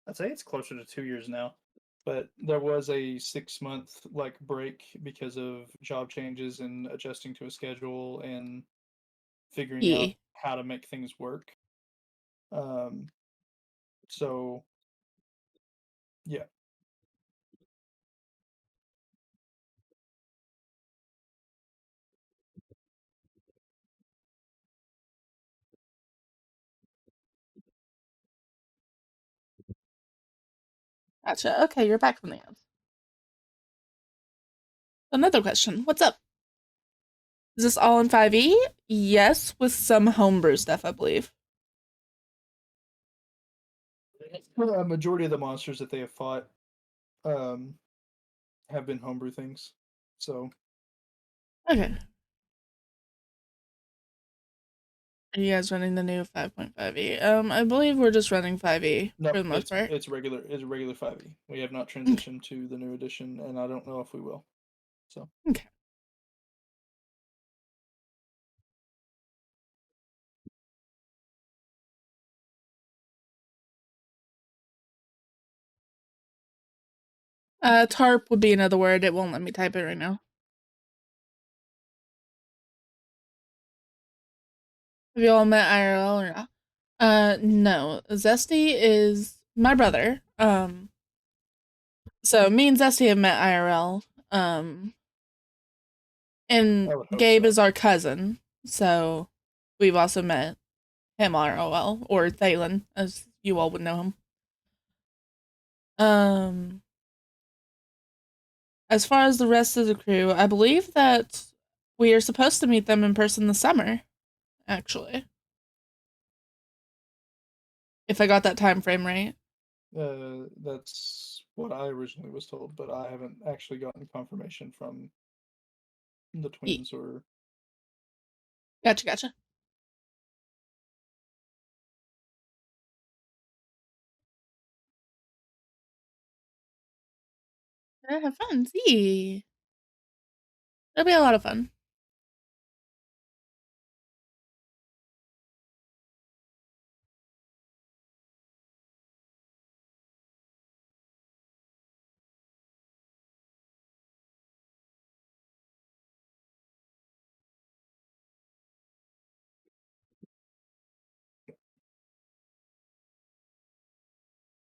I'd say it's closer to 2 years now. But there was a 6 month like break because of job changes and adjusting to a schedule and figuring Yeah. out how to make things work. Um, so yeah. Gotcha. Okay, you're back from the ads. Another question. What's up? Is this all in 5e? Yes, with some homebrew stuff, I believe. A majority of the monsters that they have fought um, have been homebrew things. So Okay. Are you guys running the new 5.5e? I believe we're just running 5e no, for the most part. it's regular 5e. We have not Okay. transitioned to the new edition, and I don't know if we will. So Okay. Tarp would be another word. It won't let me type it right now. Have you all met IRL or not? No. Zesty is my brother. So me and Zesty have met IRL. And I would hope Gabe so. is our cousin. So we've also met him IRL, or Thalen, as you all would know him. As far as the rest of the crew, I believe that we are supposed to meet them in person this summer, actually. If I got that time frame right. That's what I originally was told, but I haven't actually gotten confirmation from the twins or. Gotcha. Have fun. See. It'll be a lot of fun.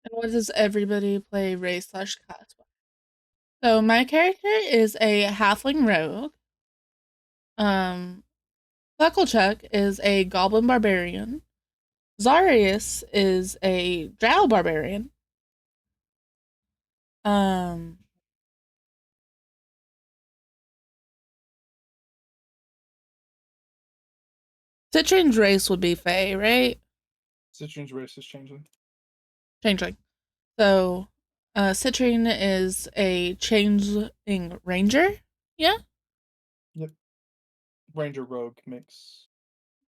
And what does everybody play race/class? So my character is a halfling rogue. Chuck is a goblin barbarian. Zarius is a drow barbarian. Citrin's race would be Fae, right? Citrine's race is changing. Changeling. So, Citrine is a changeling ranger. Yeah, Ranger Rogue mix.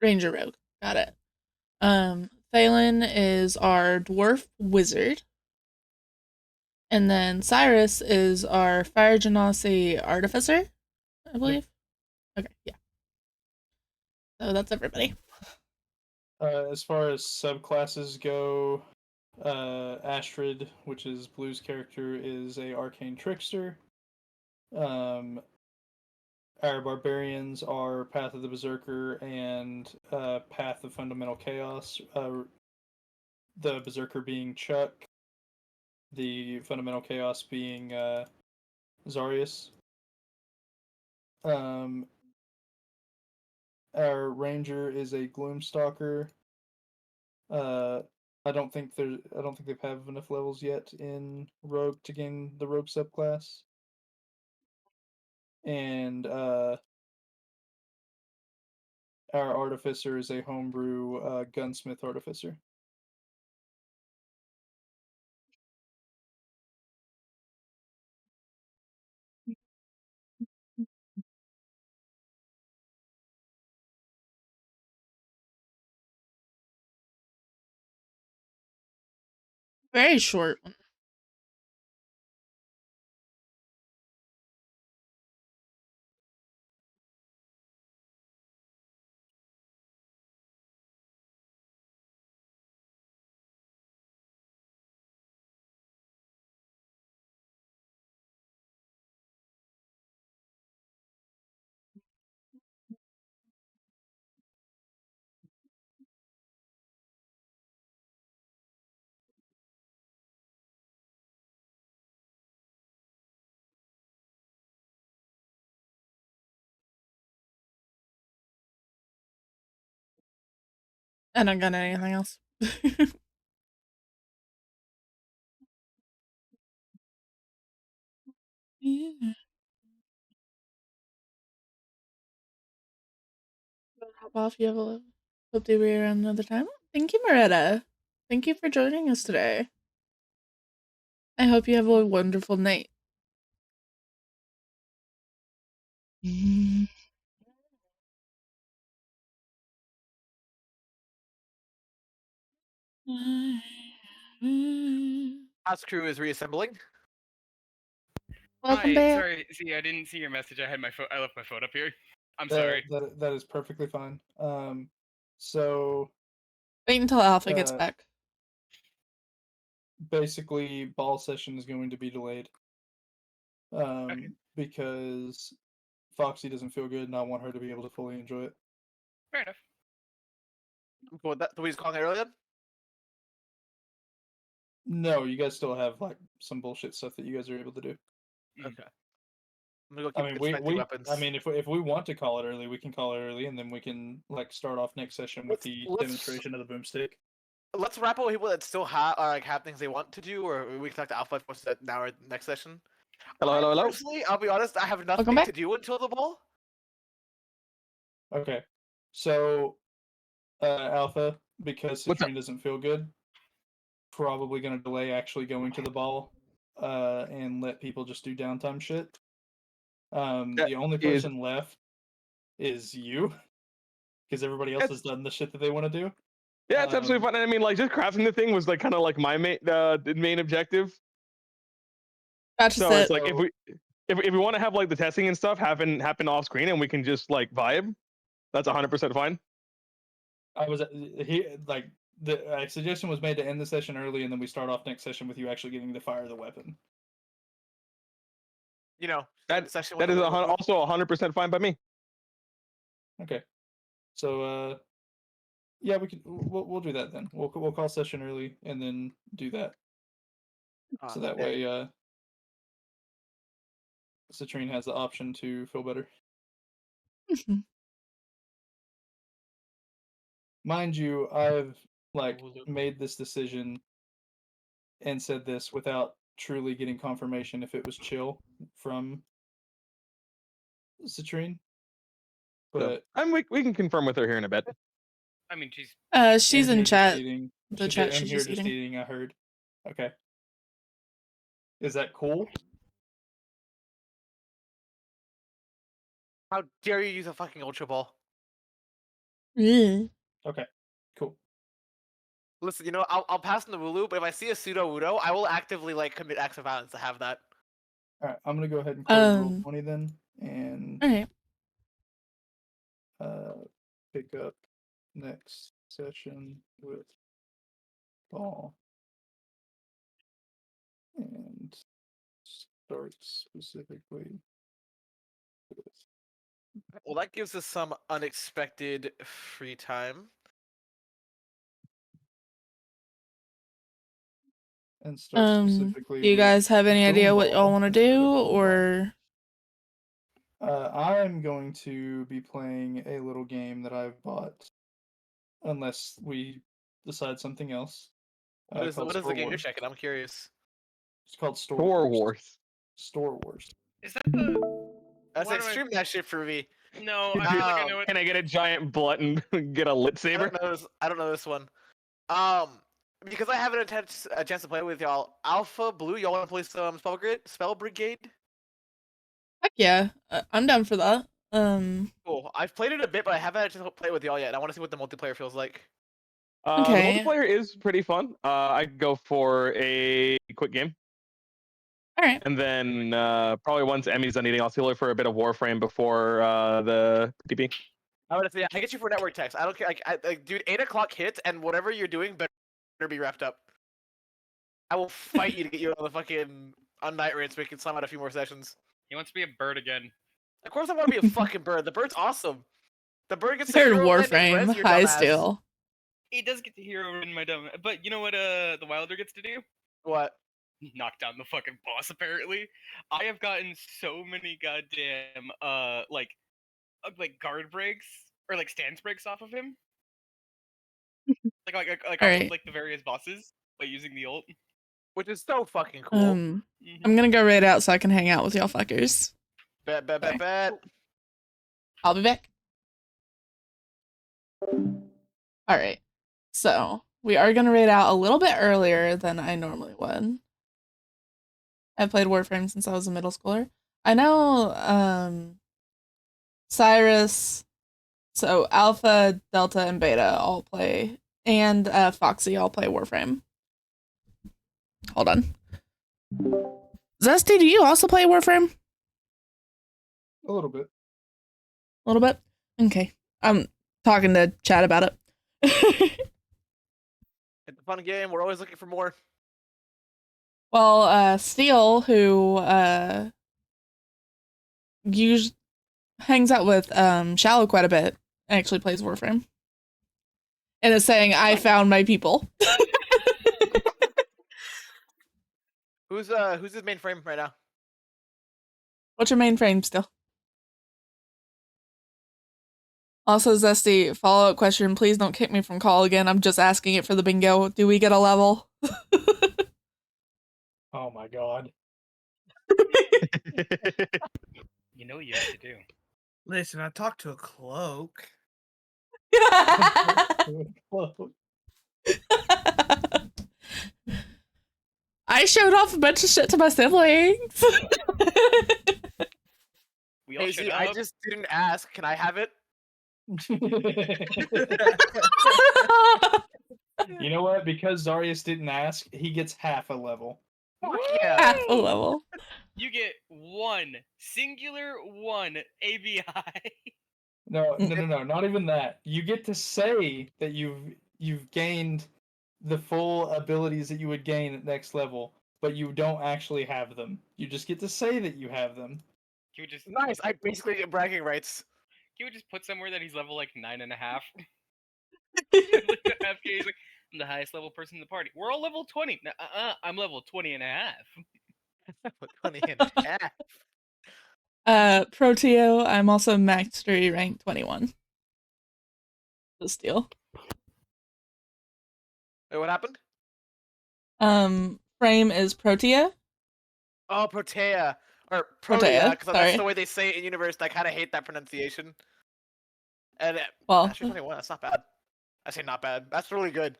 ranger rogue. Got it. Thalen is our dwarf wizard. And then Cyrus is our fire genasi artificer, I believe. Okay, yeah. So that's everybody. As far as subclasses go, Astrid, which is Blue's character, is a arcane trickster. Our barbarians are Path of the Berserker and Path of Fundamental Chaos. The Berserker being Chuck, the Fundamental Chaos being Zarius. Our Ranger is a Gloomstalker. I don't think they have enough levels yet in Rogue to gain the Rogue subclass. And our Artificer is a homebrew Gunsmith Artificer. Very short. I don't got anything else. Yeah. Hop off. You have a hope to be around another time. Thank you, Moretta. Thank you for joining us today. I hope you have a wonderful night. House crew is reassembling. Welcome Hi, back. sorry. See, I didn't see your message. I had my phone. I left my phone up here. I'm sorry. That is perfectly fine. So Wait until Alpha gets back. basically, ball session is going to be delayed. Because Foxy doesn't feel good, and I want her to be able to fully enjoy it. Fair enough. What that we was calling it earlier? No, you guys still have like some bullshit stuff that you guys are able to do. Okay. I'm gonna go I keep mean, inspecting weapons. I mean, if we want to call it early, we can call it early, and then we can like start off next session with the demonstration of the boomstick. Let's wrap up with people that still have things they want to do, or we can talk to Alpha for now or next session. Hello. Personally, I'll be honest, I have Welcome nothing back. to do until the ball. Okay, so Alpha, because What's up? Citrine doesn't feel good, probably going to delay actually going to the ball, and let people just do downtime shit. The only is- person left is you, because everybody else has done the shit that they want to do. Yeah, it's absolutely fine. I mean, like, just crafting the thing was like kind of like my main objective. Gotcha. So it's like if we want to have like the testing and stuff happen off screen and we can just like vibe, that's 100% fine. I was like the suggestion was made to end the session early, and then we start off next session with you actually getting to fire the weapon. You know, That session that with is the- also 100% fine by me. Okay, so yeah, we'll do that then. We'll call session early and then do that. So that way, Citrine has the option to feel better. Mind you, I've like made this decision and said this without truly getting confirmation if it was chill from Citrine. So, But we can confirm with her here in a bit. I mean, she's She's I'm in here just chat. eating. The chat I'm she's here just just eating. eating. I heard. Okay. Is that cool? How dare you use a fucking Ultra Ball? Ugh. Okay. Cool. Listen, you know, I'll pass on the Wooloo, but if I see a pseudo Wudo, I will actively like commit acts of violence to have that. All right. I'm gonna go ahead and close roll Um. 20 then, and All right. pick up next session with ball and start specifically with Well, that gives us some unexpected free time. and start specifically Do you with guys have any idea what y'all Boomball want to instead do, of Ball. or? I'm going to be playing a little game that I've bought, unless we decide something else. What is Called the Store game you're Wars. checking? I'm curious. It's called Store Star Wars. Wars. Store Wars. is that the? I Why said do I- stream that shit for me. No, I feel like I know it. Can I get a giant blunt and get a lit I saber? don't know this. I don't know this one. Because I haven't had a chance to play with y'all. Alpha Blue, y'all want to play some Spell Brigade? Heck yeah, I'm down for that. Cool. I've played it a bit, but I haven't had a chance to play it with y'all yet. I want to see what the multiplayer feels like. The Okay. multiplayer is pretty fun. I go for a quick game. All right. And then probably once Emmy's done eating, I'll see her for a bit of Warframe before the DP. I would say I get you for network text. I don't care. Like, dude, 8 o'clock hits, and whatever you're doing better be wrapped up. I will fight you to get you on the fucking night raid so we can slam out a few more sessions. He wants to be a bird again. Of course, I want to be a fucking bird. The bird's awesome. The bird gets to Third hero land and Warframe, res your high dumbass. steel. He does get to hero in my dumb. But you know what? The Wilder gets to do? What? Knock down the fucking boss. Apparently, I have gotten so many goddamn like guard breaks or like stance breaks off of him. like off of Alright. like the various bosses by using the ult. Which is so fucking cool. Mhm. I'm gonna go raid out so I can hang out with y'all fuckers. Bet. I'll be back. Alright. So, we are gonna raid out a little bit earlier than I normally would. I played Warframe since I was a middle schooler. I know, Cyrus, so Alpha, Delta, and Beta all play, and Foxy all play Warframe. Hold on. Zesty, do you also play Warframe? A little bit. A little bit? Okay. I'm talking to chat about it. It's a fun game. We're always looking for more. Well, Steel, who hangs out with Shallow quite a bit, actually plays Warframe. And is saying, I found my people. Who's his main frame right now? What's your mainframe still? Also, Zesty, follow-up question. Please don't kick me from call again. I'm just asking it for the bingo. Do we get a level? Oh my god. You know what you have to do. Listen, I talked to a cloak. I showed off a bunch of shit to my siblings. We all Hey, showed see, up. I just didn't ask. Can I have it? You know what? Because Zarius didn't ask, he gets half a level. Fuck yeah. Half a level. You get one ABI. No, not even that. You get to say that you've gained the full abilities that you would gain at next level, but you don't actually have them. You just get to say that you have them. He would just Nice. I basically get bragging rights. He would just put somewhere that he's level like 9.5. He's like, I'm the highest level person in the party. We're all level 20. No, I'm level 20 and a half. 20 and a half. Proteo, I'm also mastery rank 21. The Steel. Wait, what happened? Frame is Protea. Oh, Protea. Or Protea, Protea, because sorry. that's the way they say it in universe. I kind of hate that pronunciation. And Well, Mastery 21, that's not bad. I say not bad. That's really good.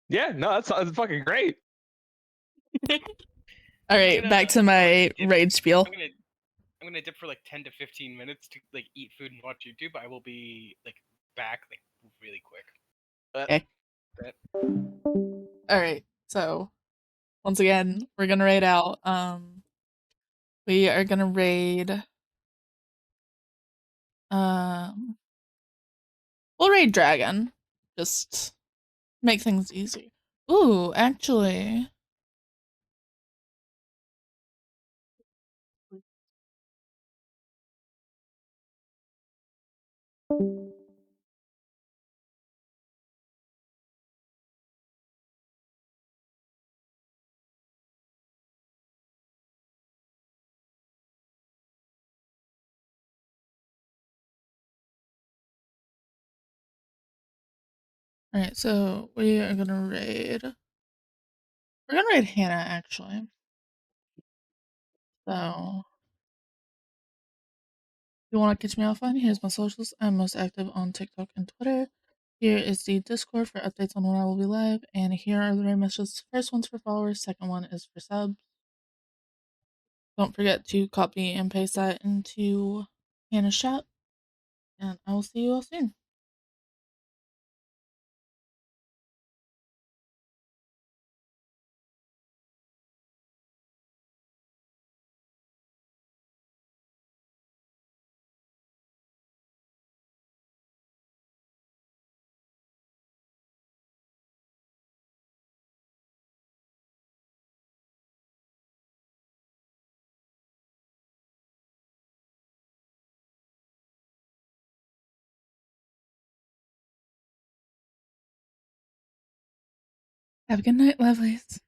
Yeah, no, that's fucking great. All right, gonna- back to my dip- rage spiel. I'm gonna dip for like 10 to 15 minutes to like eat food and watch YouTube. I will be like back like really quick. Okay. All right. So once again, we're gonna raid out. We are gonna raid. We'll raid dragon. Just make things easy. Ooh, actually. All right, so we are gonna raid. We're gonna raid Hannah actually. So, if you want to catch me offline, here's my socials. I'm most active on TikTok and Twitter. Here is the Discord for updates on when I will be live, and here are the raid messages. First one's for followers, second one is for subs. Don't forget to copy and paste that into Hannah's chat, and I will see you all soon. Have a good night, lovelies.